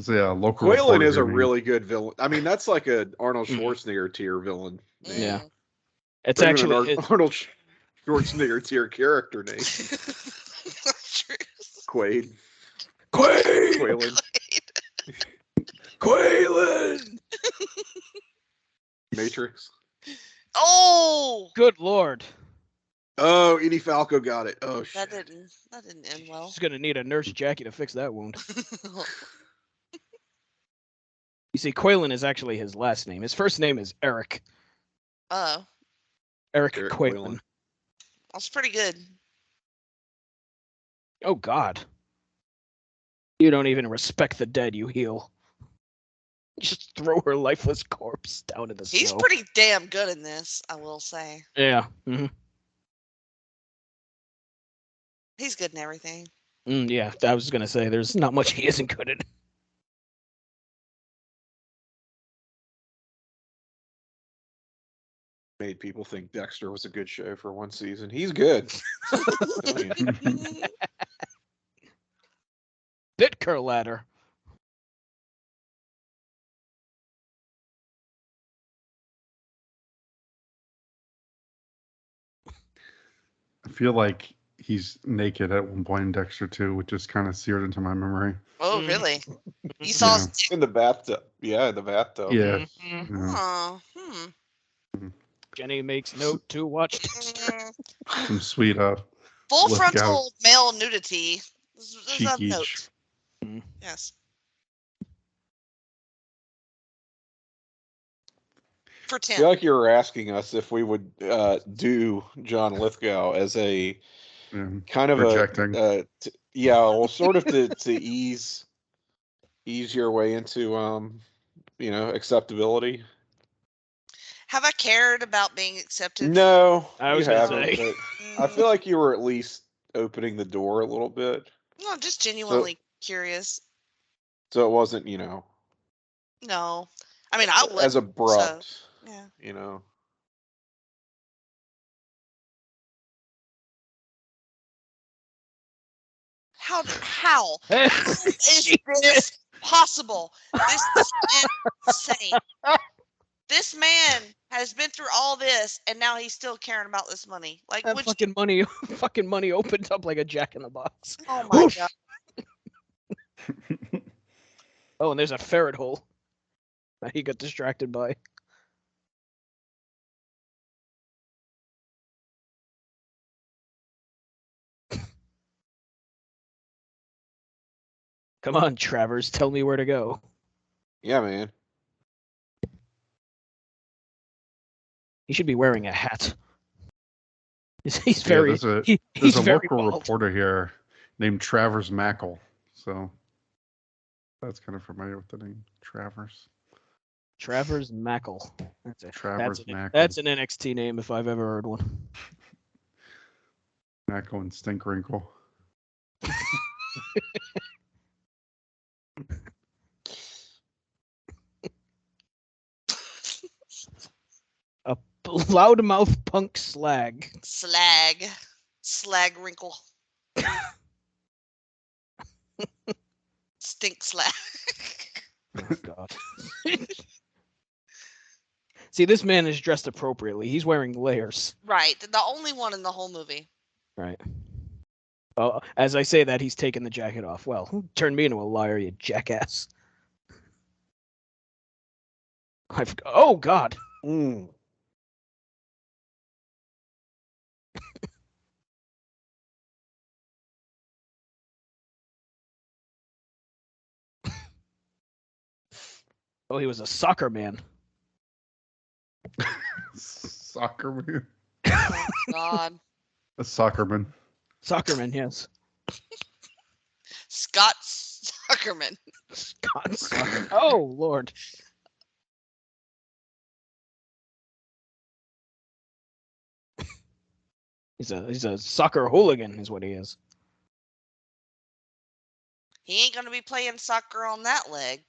Yeah, local. Quaylen is a reporter really good villain. I mean, that's like a Arnold Schwarzenegger tier villain. Name. Yeah. It's Or even actually an Arnold Schwarzenegger tier character name. Quaid. Quaylen. Quaylen. Matrix. Oh! Good Lord. Oh, Edie Falco got it. Oh shit. That didn't end well. She's gonna need a nurse Jackie to fix that wound. You see, Quaylen is actually his last name. His first name is Eric. Oh. Eric Quaylen. Quaylen. That's pretty good. Oh God. You don't even respect the dead you heal. Just throw her lifeless corpse down in the snow. He's pretty damn good in this, I will say. Yeah. Mm-hmm. He's good in everything. Yeah, I was gonna say there's not much he isn't good at. Made people think Dexter was a good show for one season. He's good. I mean, Bitker ladder. I feel like he's naked at one point in Dexter 2, which is kind of seared into my memory. Oh, really? You saw Yeah. in the bathtub. Yeah, in the bathtub. Yeah. Mhm. Yeah. Oh, Jenny makes note to watch. Some sweet full Lithgow. frontal male nudity. This is a cheek note. each. Yes. For I 10. feel like you were asking us if we would do John Lithgow as a Yeah. kind of Projecting. well, sort of to ease your way into acceptability. Have I cared about being accepted? No, I you was gonna haven't, say. but I feel like you were at least opening the door a little bit, No, I'm just genuinely curious. so it wasn't No. I mean, I would. as abrupt. So, yeah. How is this possible? This is insane. This man has been through all this, and now he's still caring about this money. Like, That fucking money opened up like a jack in the box. oh my god! Oh, and there's a ferret hole that he got distracted by. Come on, Travers, tell me where to go. Yeah, man. He should be wearing a hat. He's Yeah, very. there's He's a very local bald. reporter here named Travers Mackel. So That's kind of familiar with the name. Travers. Travers Mackle. That's it. Travers Mackle. That's an NXT name if I've ever heard one. Mackle and Stinkwrinkle. A loudmouth punk slag. Slag wrinkle. Stink slag. Oh, God. See, this man is dressed appropriately. He's wearing layers. Right. The only one in the whole movie. Right. Oh, as I say that, he's taking the jacket off. Well, who turned me into a liar, you jackass? Oh, God. Mm. Oh, he was a soccer man. Soccer man. Oh, God. A soccerman. Soccerman, yes. Scott Zuckerman. Scott Soccer. Oh, Lord. He's a soccer hooligan, is what he is. He ain't gonna be playing soccer on that leg.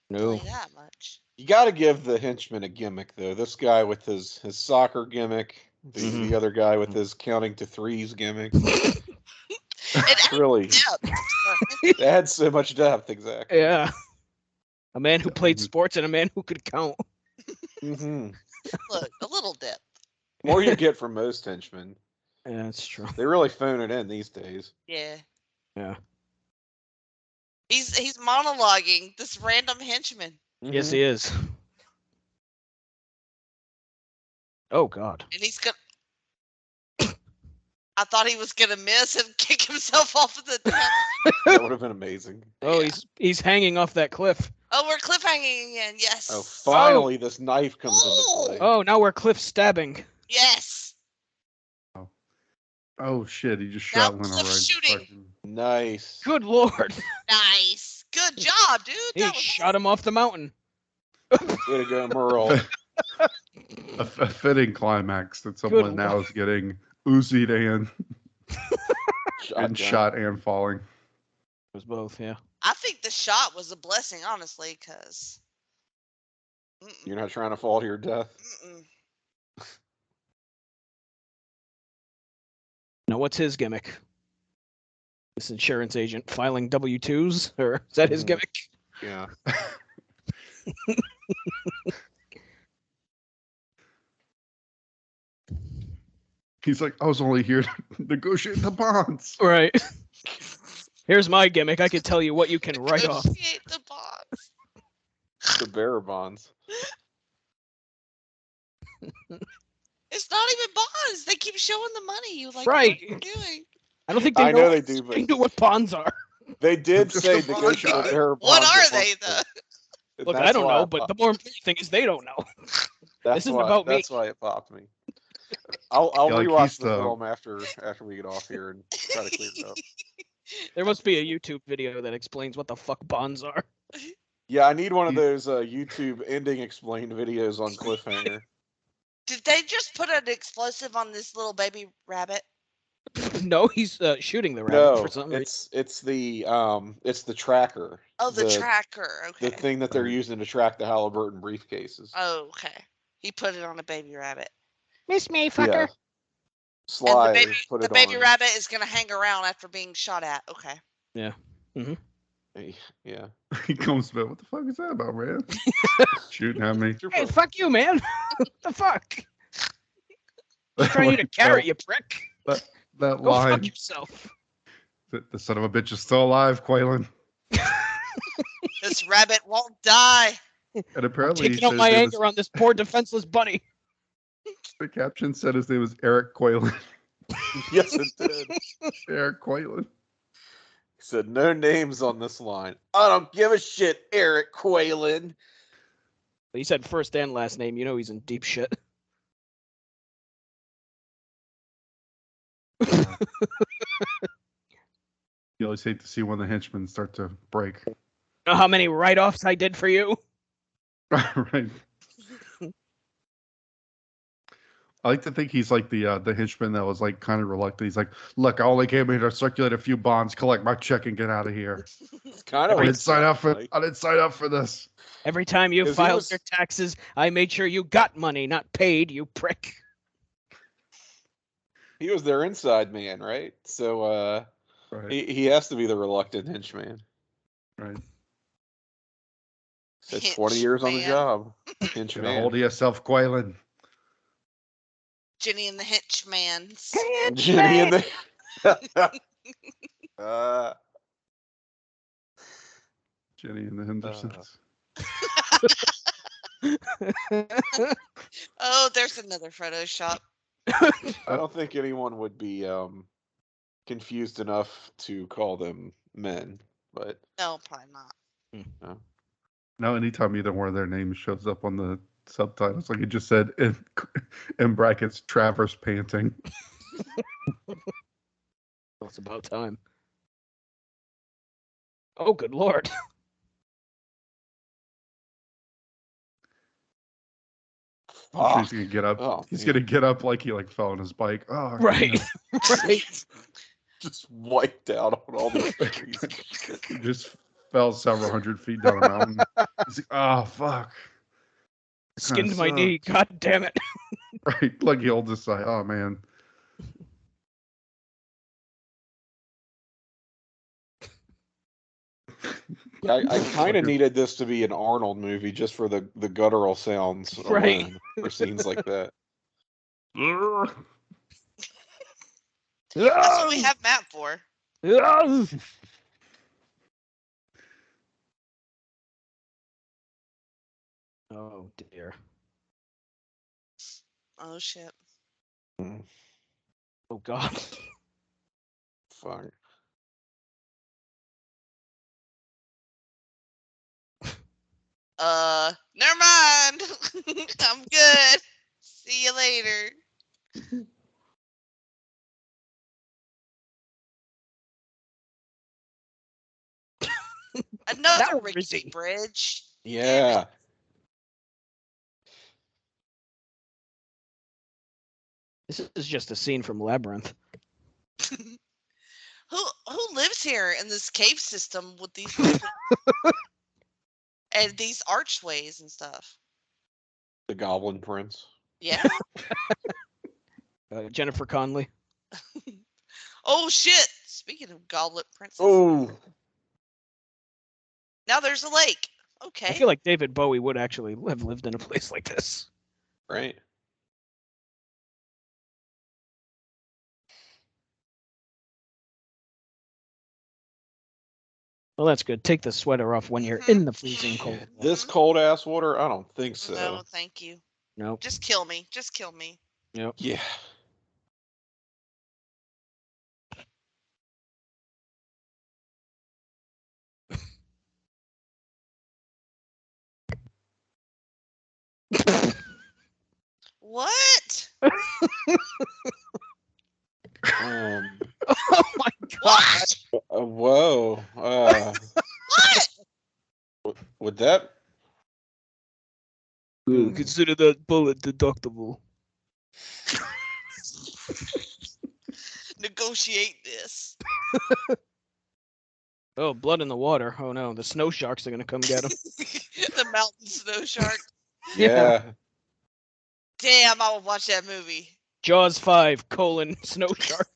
No. Tell you that much. You got to give the henchman a gimmick, though. This guy with his soccer gimmick, the other guy with his counting to threes gimmick. It Really, depth. it had so much depth, exactly. Yeah. A man who played sports and a man who could count. Mm-hmm. Look, a little depth. More you get from most henchmen. Yeah, that's true. They really phone it in these days. Yeah. Yeah. He's monologuing this random henchman. Yes, he is. Oh, God. And he's gonna. I thought he was gonna miss and kick himself off of the deck. That would have been amazing. Oh, Yeah. he's hanging off that cliff. Oh, we're cliffhanging again. Yes. Oh, finally, this knife comes into play. Oh, now we're cliff stabbing. Yes. Oh shit! He just Now shot Lena Cliff right. shooting. Fucking- Nice. Good Lord. Nice. Good job, dude. He That was shot him off the mountain. Way to go, Merle. a fitting climax that someone now Lord. is getting Uzi'd and shot and falling. It was both, yeah. I think the shot was a blessing, honestly, because. You're not trying to fall to your death. Now, what's his gimmick? This insurance agent filing W-2s? Or is that his gimmick? Yeah. He's like, I was only here to negotiate the bonds. Right. Here's my gimmick. I can tell you what you can write off. Negotiate the bonds. The bearer bonds. It's not even bonds. They keep showing the money. You like, Right. what are you doing? I don't think they I know they do, but know what bonds are. they did Just say a bond negotiable guy. bearer bonds. What are at they, one though? point. Look, That's I don't why know, it but the popped. more important thing is they don't know. That's isn't why, about me. That's why it popped me. I'll Yeah, like rewatch he's the the- film after we get off here and try to clear it up. There must be a YouTube video that explains what the fuck bonds are. Yeah, I need one of those YouTube ending explained videos on Cliffhanger. Did they just put an explosive on this little baby rabbit? No, he's shooting the rabbit No, for some reason. it's the tracker. Oh, the tracker. Okay. The thing that they're using to track the Halliburton briefcases. Oh, okay. He put it on a baby rabbit. Miss me, Yeah. And Sly put the it baby on. rabbit is gonna hang around after being shot at. Okay. Yeah. Mm-hmm. Yeah. He comes back. What the fuck is that about, man? Shooting at me. Hey, fuck you, man. What the fuck? I'm trying you to carrot, you prick. That Go line. fuck yourself. The son of a bitch is still alive, Quaylen. This rabbit won't die. And apparently, he Taking out said my his name anger on this poor defenseless bunny. the caption said his name was Eric Quaylen. Yes, it did. Eric Quaylen. He said, no names on this line. I don't give a shit, Eric Quaylen. He said first and last name. You know he's in deep shit. You always hate to see one of the henchmen start to break. Know how many write-offs I did for you? Right. I like to think he's like the henchman that was like kind of reluctant. He's like, "Look, I only came here to circulate a few bonds, collect my check, and get out of here. Kind of. I didn't sign up for this." Every time you 'Cause he filed was- your taxes, I made sure you got money, not paid, you prick. He was their inside man, right? So Right. he has to be the reluctant henchman. Right. Said 20 years on the Henchman. job. Get a Henchman. hold of yourself, Quaylen. Jenny and the Henchmans. Jenny and the. Jenny and the Hendersons. Oh, there's another Photoshop. I don't think anyone would be confused enough to call them men, but No, probably not. Now, anytime either one of their names shows up on the subtitles, like it just said in brackets, Travers panting. Well, it's about time. Oh, good lord. He's gonna get up. Oh, he's man. gonna get up like he fell on his bike. Oh, Right. Right. Just wiped out on all the trees. He just fell several hundred feet down a mountain. He's like, oh fuck. Skinned my knee. God damn it. Right, like he'll decide. Oh man. I kind of needed this to be an Arnold movie just for the guttural sounds Right. alone for scenes like that. That's what we have Matt for. Oh dear. Oh shit. Oh god. Fuck. Never mind. I'm good. See you later. Another rickety bridge. Yeah. This is just a scene from Labyrinth. Who lives here in this cave system with these bridges and these archways and stuff? The Goblin Prince. Yeah. Jennifer Connelly. Oh shit! Speaking of Goblet Princess. Oh. Now there's a lake. Okay. I feel like David Bowie would actually have lived in a place like this. Right. Well, that's good. Take the sweater off when you're in the freezing cold. This cold ass water? I don't think so. No, thank you. Nope. Just kill me. Just kill me. Yep. Yeah. What? Oh my god. What? Whoa. What? Would that? Consider that bullet deductible. Negotiate this. Oh, blood in the water. Oh no, the snow sharks are gonna come get him. The mountain snow shark. Yeah. Damn, I will watch that movie. Jaws 5, snow shark.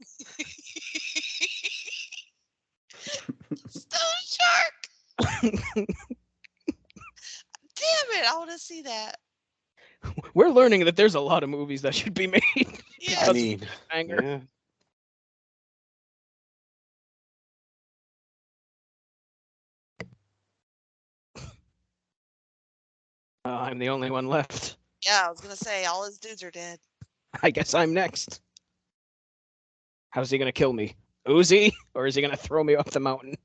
Snow shark. Damn it, I want to see that. We're learning that there's a lot of movies that should be made. Yeah. I mean, Cliffhanger. yeah. I'm the only one left. Yeah, I was gonna say all his dudes are dead. I guess I'm next. How's he gonna kill me? Uzi? Or is he gonna throw me off the mountain?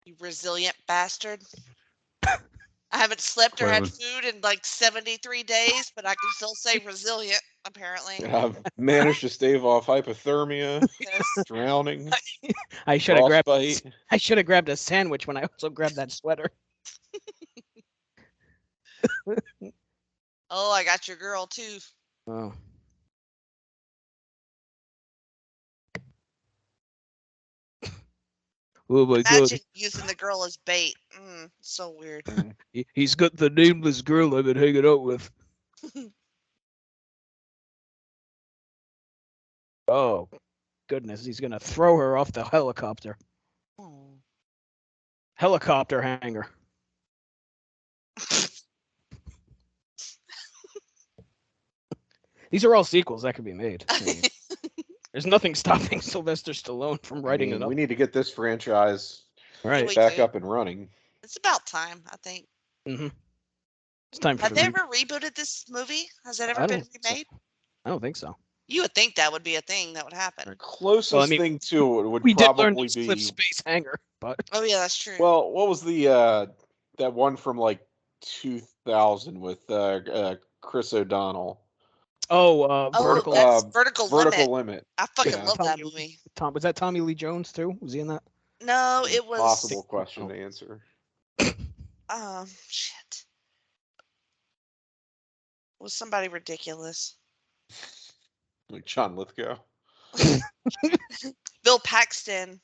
You resilient bastard. I haven't slept or had Clearly. food in like 73 days, but I can still say resilient. apparently. I've managed to stave off hypothermia, Yes. drowning, I should have grabbed. frostbite. I should have grabbed a sandwich when I also grabbed that sweater. Oh, I got your girl too. Oh. Oh my Imagine using the girl as bait. So weird. god. He's got the nameless girl I've been hanging out with. Oh, goodness. He's going to throw her off the helicopter. Oh. Helicopter hanger. These are all sequels that could be made. I mean, there's nothing stopping Sylvester Stallone from writing it up. We need to get this franchise Right. back up and running. It's about time, I think. Mm-hmm. It's time for Have they ever rebooted this movie? Has it ever been remade? I don't think so. You would think that would be a thing that would happen. Closest thing to it would we did learn probably this be Cliff Space Hanger, but Oh yeah, that's true. well, what was the that one from like 2000 with Chris O'Donnell? Vertical Limit. I fucking Yeah. love that movie. Was that Tommy Lee Jones too? Was he in that? No, it was Possible question to answer. Shit. Was somebody ridiculous? Like John Lithgow. Bill Paxton.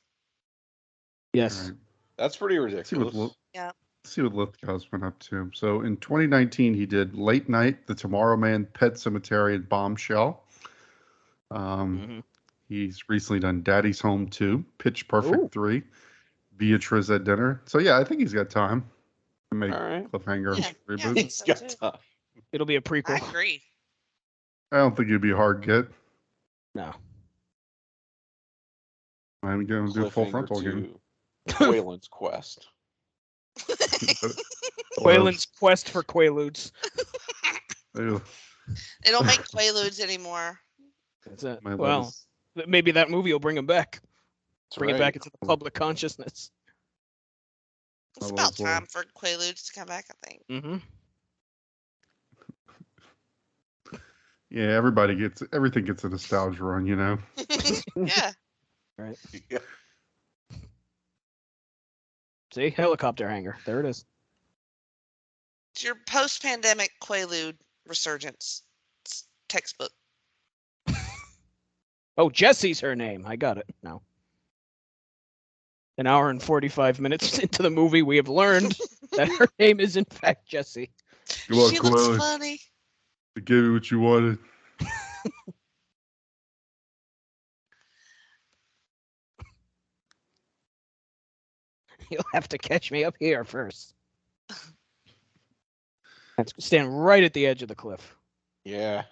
Yes. Right. That's pretty ridiculous. Yeah. Let's see what Lithgow's been up to. So in 2019, he did Late Night, The Tomorrow Man, Pet Cemetery, and Bombshell. He's recently done Daddy's Home 2, Pitch Perfect 3, Beatrice at Dinner. So yeah, I think he's got time to make Cliffhanger reboot. He's got time. It'll be a prequel. I agree. I don't think it'd be a hard get. No. I'm going to do a full frontal game. Wayland's Quest. Wayland's Quest for Quaaludes. They don't make Quaaludes anymore. That's it. Well, maybe that movie will bring him back. Bring it back into the public consciousness. It's about time for Quaaludes to come back, I think. Mm-hmm. Yeah, everything gets a nostalgia run, you know. Yeah. Right. Yeah. See, helicopter hanger. There it is. It's your post-pandemic Quaalude resurgence. It's textbook. Oh, Jessie's her name. I got it now. An hour and 45 minutes into the movie, we have learned that her name is in fact Jessie. Come on, She looks funny. I gave you what you wanted. You'll have to catch me up here first. Stand right at the edge of the cliff. Yeah.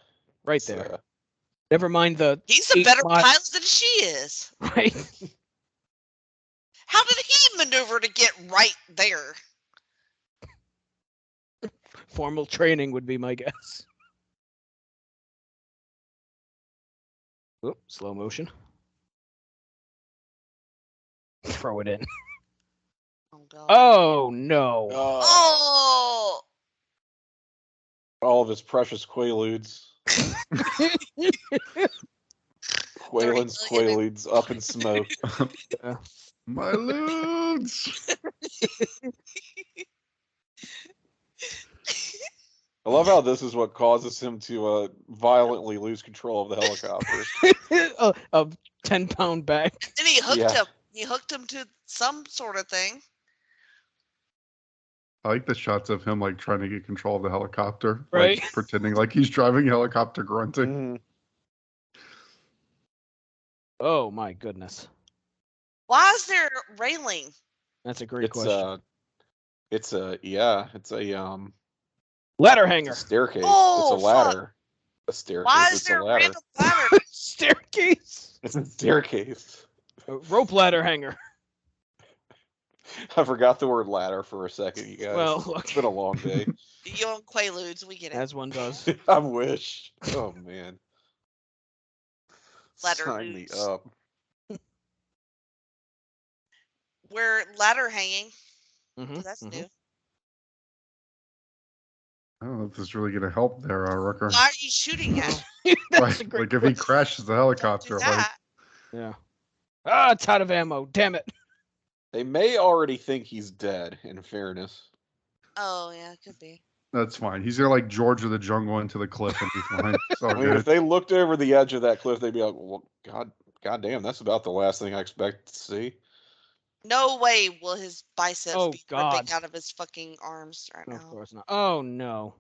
Right there. Never mind the... He's a better pilot than she is. Right. How did he maneuver to get right there? Formal training would be my guess. Oop, slow motion. Throw it in. Oh, God. Oh, no. Oh! All of his precious Quaaludes. Wayland's Quaaludes up in smoke. My ludes! I love how this is what causes him to violently lose control of the helicopter. A 10-pound bag. And he hooked him. He hooked him to some sort of thing. I like the shots of him like trying to get control of the helicopter, right? Like pretending like he's driving a helicopter, grunting. Mm-hmm. Oh my goodness! Why is there railing? That's a great question. It's a ladder hanger. It's a staircase. Oh, it's a ladder. Fuck. A staircase. Why is it's there a a ladder. random ladder? Staircase. It's a staircase. A rope ladder hanger. I forgot the word ladder for a second, you guys. Well, look. It's been a long day. You own Quaaludes, we get it. As one does. I wish. Oh man. Ladder Sign me dudes. up. We're ladder hanging. Mm-hmm, So that's new. I don't know if this is really going to help there, Rooker. Why are you shooting at? That's a great Like if he crashes the helicopter, Do like that. Yeah. Ah, it's out of ammo. Damn it. They may already think he's dead, in fairness. Oh yeah, it could be. that's fine. He's gonna like George of the Jungle into the cliff and be fine. It's all I mean, if good. they looked over the edge of that cliff, they'd be like, well, God damn, that's about the last thing I expect to see. No way will his biceps Oh, be God. ripping out of his fucking arms right No, now. of course not. Oh no.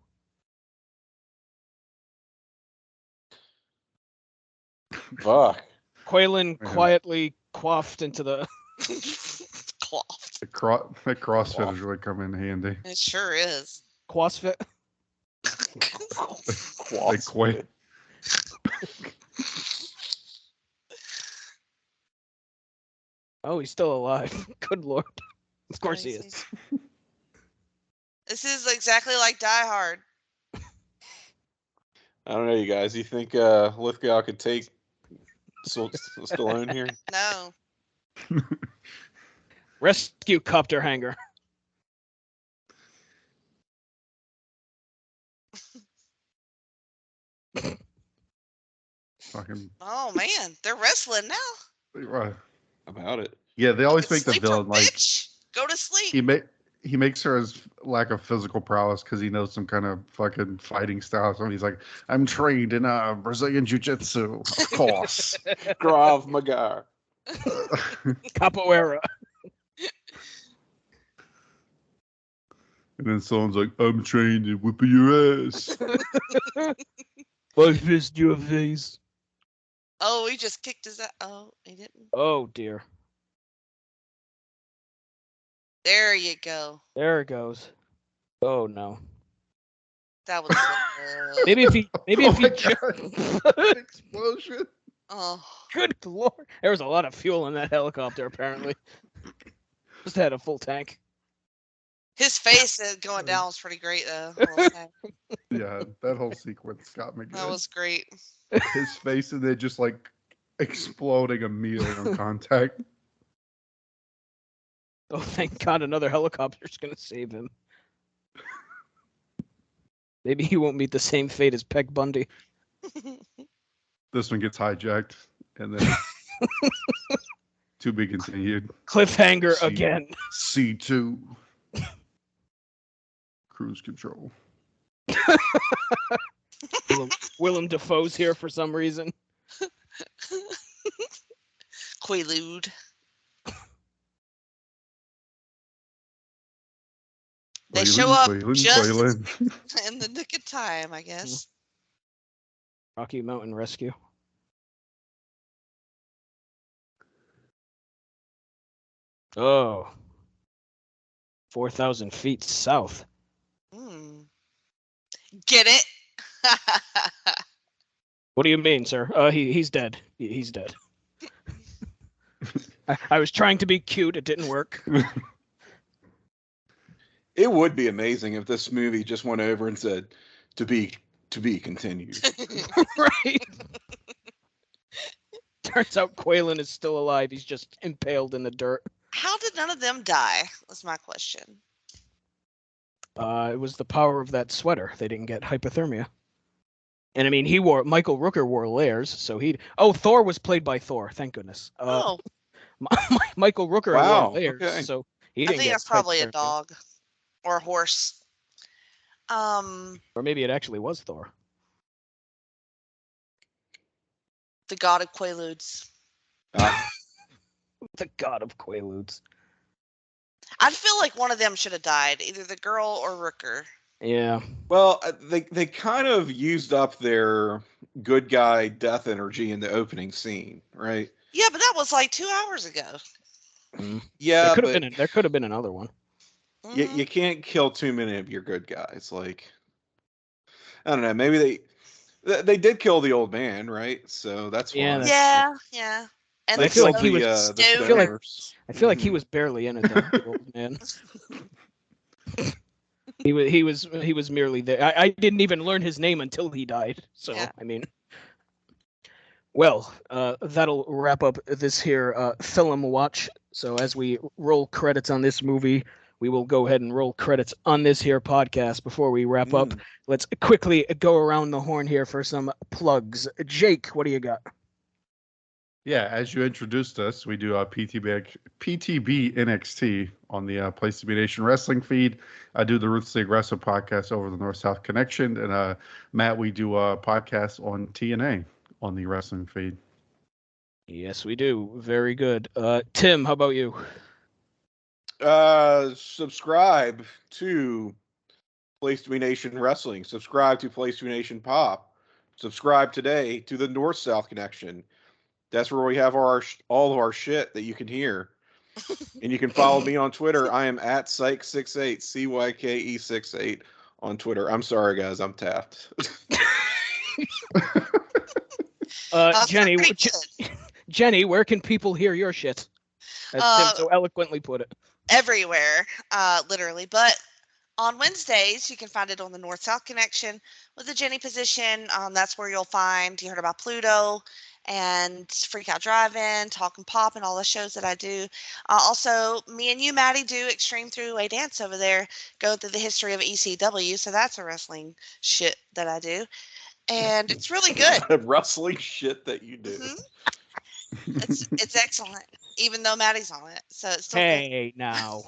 Fuck. Quaylen Yeah. quietly quaffed into the. Cloth. The CrossFit is really come in handy. It sure is. CrossFit. Like quite. Oh, he's still alive. Good lord. Of course he is. This is exactly like Die Hard. I don't know, you guys. You think Lithgow could take Stallone here? No. Rescue copter hanger. Fucking. Oh man, they're wrestling now. Right. About it. Yeah, they always make the Sleep, villain like bitch. Go to sleep. he makes her his lack of physical prowess because he knows some kind of fucking fighting style. So he's like, I'm trained in Brazilian jiu-jitsu, of course. Krav Maga. Capoeira. And then someone's like, I'm trained in whipping your ass. I fist your face. Oh, he just kicked his ass. Oh, he didn't. Oh dear. There you go. There it goes. Oh no. That was. Maybe if he. Maybe if he. Explosion. Oh. Good lord. There was a lot of fuel in that helicopter. Apparently. Just had a full tank. His face going down was pretty great though. I will say. Yeah, that whole sequence got me good. That was great. His face and then just like exploding immediately on contact. Oh, thank God, another helicopter's gonna save him. Maybe he won't meet the same fate as Peg Bundy. This one gets hijacked, and then to be continued. Cliffhanger again. C2. Cruise control. Willem Dafoe's here for some reason. Quaalude. They show up just in the nick of time, I guess. Rocky Mountain Rescue. Oh. 4,000 feet south. Get it? What do you mean, sir? He's dead. He's dead. I was trying to be cute. It didn't work. It would be amazing if this movie just went over and said, to be continued. Right. Turns out Quaylen is still alive. He's just impaled in the dirt. How did none of them die? Was my question. It was the power of that sweater. They didn't get hypothermia. And I mean, Michael Rooker wore layers, so Thor was played by Thor. Thank goodness. Michael Rooker wore layers, okay. so he I didn't think get that's probably a hypothermia. dog or a horse. Or maybe it actually was Thor. The god of Quaaludes. The god of Quaaludes. I feel like one of them should have died, either the girl or Rooker. Yeah. Well, they kind of used up their good guy death energy in the opening scene, right? Yeah, but that was like 2 hours ago. Yeah, there could have been another one. You can't kill too many of your good guys. Like, I don't know. Maybe they did kill the old man, right? So that's fine. Yeah. And I feel like he was. I feel like he was barely in it, though, the old man. He was merely there. I didn't even learn his name until he died. So I mean, well, that'll wrap up this here film watch. So as we roll credits on this movie, we will go ahead and roll credits on this here podcast. Before we wrap up, let's quickly go around the horn here for some plugs. Jake, what do you got? Yeah, as you introduced us, we do PTBNXT on the Place to Be Nation Wrestling feed. I do the Ruthlessly Aggressive podcast over the North-South Connection. And Matt, we do a podcast on TNA on the wrestling feed. Yes, we do. Very good. Tim, how about you? Subscribe to Place to Be Nation Wrestling. Subscribe to Place to Be Nation Pop. Subscribe today to the North-South Connection. That's where we have all of our shit that you can hear. And you can follow me on Twitter. I am at Syke68, CYKE68 on Twitter. I'm sorry, guys. I'm tapped. Jenny, where can people hear your shit? As Tim so eloquently put it. Everywhere, literally. But on Wednesdays, you can find it on the North-South Connection with the Jenny position. That's where you'll find, you heard about Pluto and Freak Out Drive-In, Talkin' Pop, and all the shows that I do. Also, me and you, Maddie, do Extreme Three-Way Dance over there, go through the history of ECW, so that's a wrestling shit that I do. And it's really good. Wrestling shit that you do. It's excellent, even though Maddie's on it. So it's still good. Now.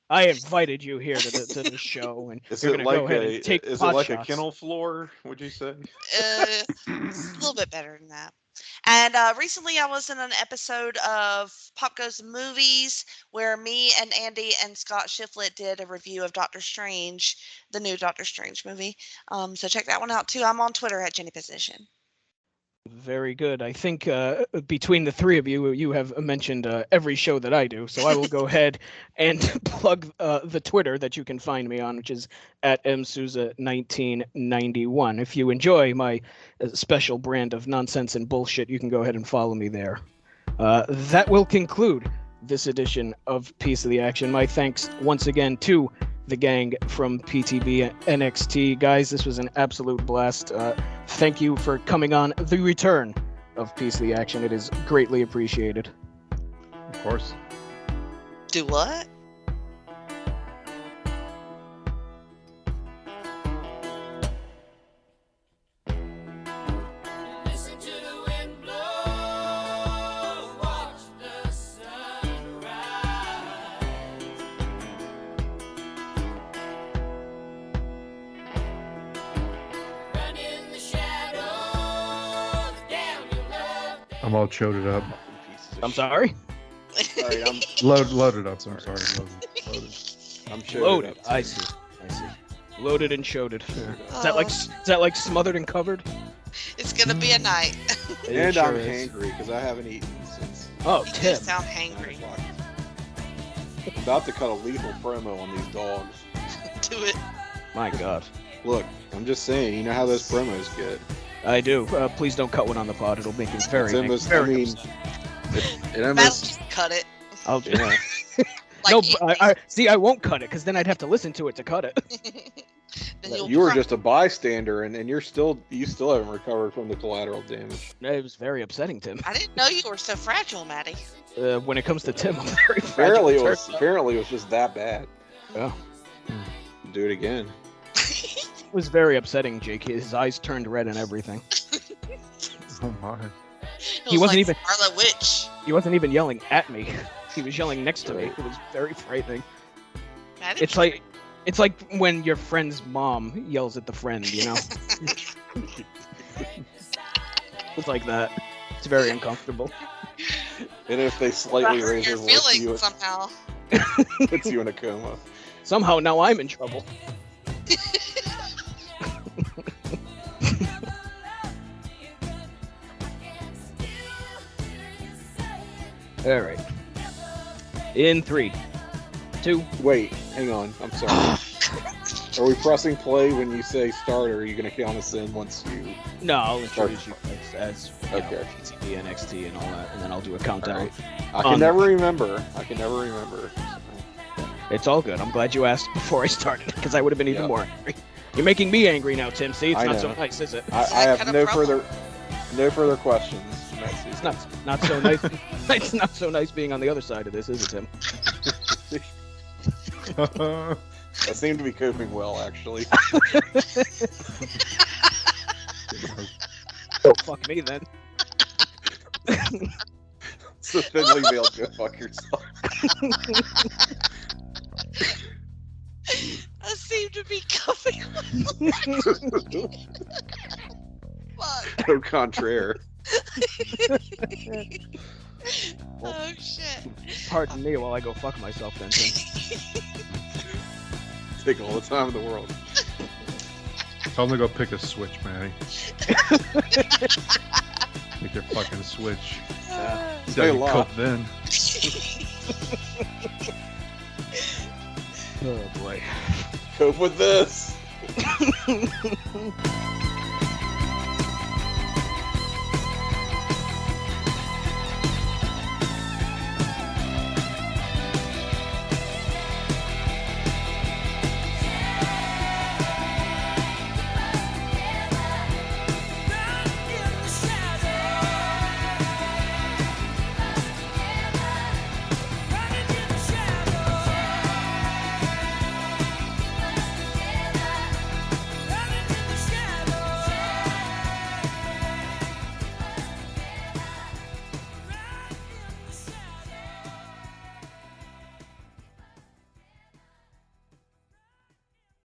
I invited you here to the show, and is you're it going to like go ahead and take is pot it like shots. a kennel floor, would you say? A little bit better than that. And recently I was in an episode of Pop Goes to Movies where me and Andy and Scott Shiflett did a review of Doctor Strange, the new Doctor Strange movie. So check that one out too. I'm on Twitter at Jenny Position. Very good. I think between the three of you, you have mentioned every show that I do. So I will go ahead and plug the Twitter that you can find me on, which is at msouza1991. If you enjoy my special brand of nonsense and bullshit, you can go ahead and follow me there. That will conclude this edition of Piece of the Action. My thanks once again to the gang from PTBNXT. Guys, this was an absolute blast. Thank you for coming on the return of Piece of the Action. It is greatly appreciated. Of course. Do what? I'm all choted up. I'm sorry? Sorry, I'm loaded up. I'm sorry. Loaded. I'm loaded. I see. Loaded and showed. Is that like smothered and covered? It's gonna be a night. And sure I'm hangry because I haven't eaten since. Oh, you Tim. sound hangry. I'm about to cut a lethal promo on these dogs. Do it. My God. Look, I'm just saying. You know how those promos get. I do. Please don't cut one on the pod. It'll make me very almost, very upset. It almost cut it. I'll do yeah. No, see, I won't cut it because then I'd have to listen to it to cut it. You were just a bystander, and you still haven't recovered from the collateral damage. It was very upsetting, Tim. I didn't know you were so fragile, Maddie. When it comes to Tim, I'm very fragile. Apparently it was just that bad. Yeah. Do it again. It was very upsetting, Jake. His eyes turned red and everything. Oh my. He wasn't even Scarlet Witch. He wasn't even yelling at me. He was yelling next to me. It was very frightening. It's like when your friend's mom yells at the friend, you know? It's like that. It's very uncomfortable. And if they slightly raise their voice, you somehow puts you in a coma. Somehow now I'm in trouble. All right. In 3, 2. Wait, hang on. I'm sorry. Are we pressing play when you say start, or are you going to count us in once you... No, I'll introduce you as okay. PTBNXT and all that, and then I'll do a countdown. Right. I can never remember. It's all good. I'm glad you asked before I started, because I would have been even more angry. You're making me angry now, Tim. See, it's not so nice, is it? I have no further questions. It's not so nice. It's not so nice being on the other side of this, is it, Tim? That seemed to be coping well, actually. Oh, fuck me then. So thinly veiled, go fuck yourself. I seem to be coming. Fuck. Au contraire. Oh shit. Pardon me while I go fuck myself then. Tim. Take all the time in the world. Tell him to go pick a switch, Manny. Pick your fucking switch. Say a lot. Cope then. Oh boy. Cope with this.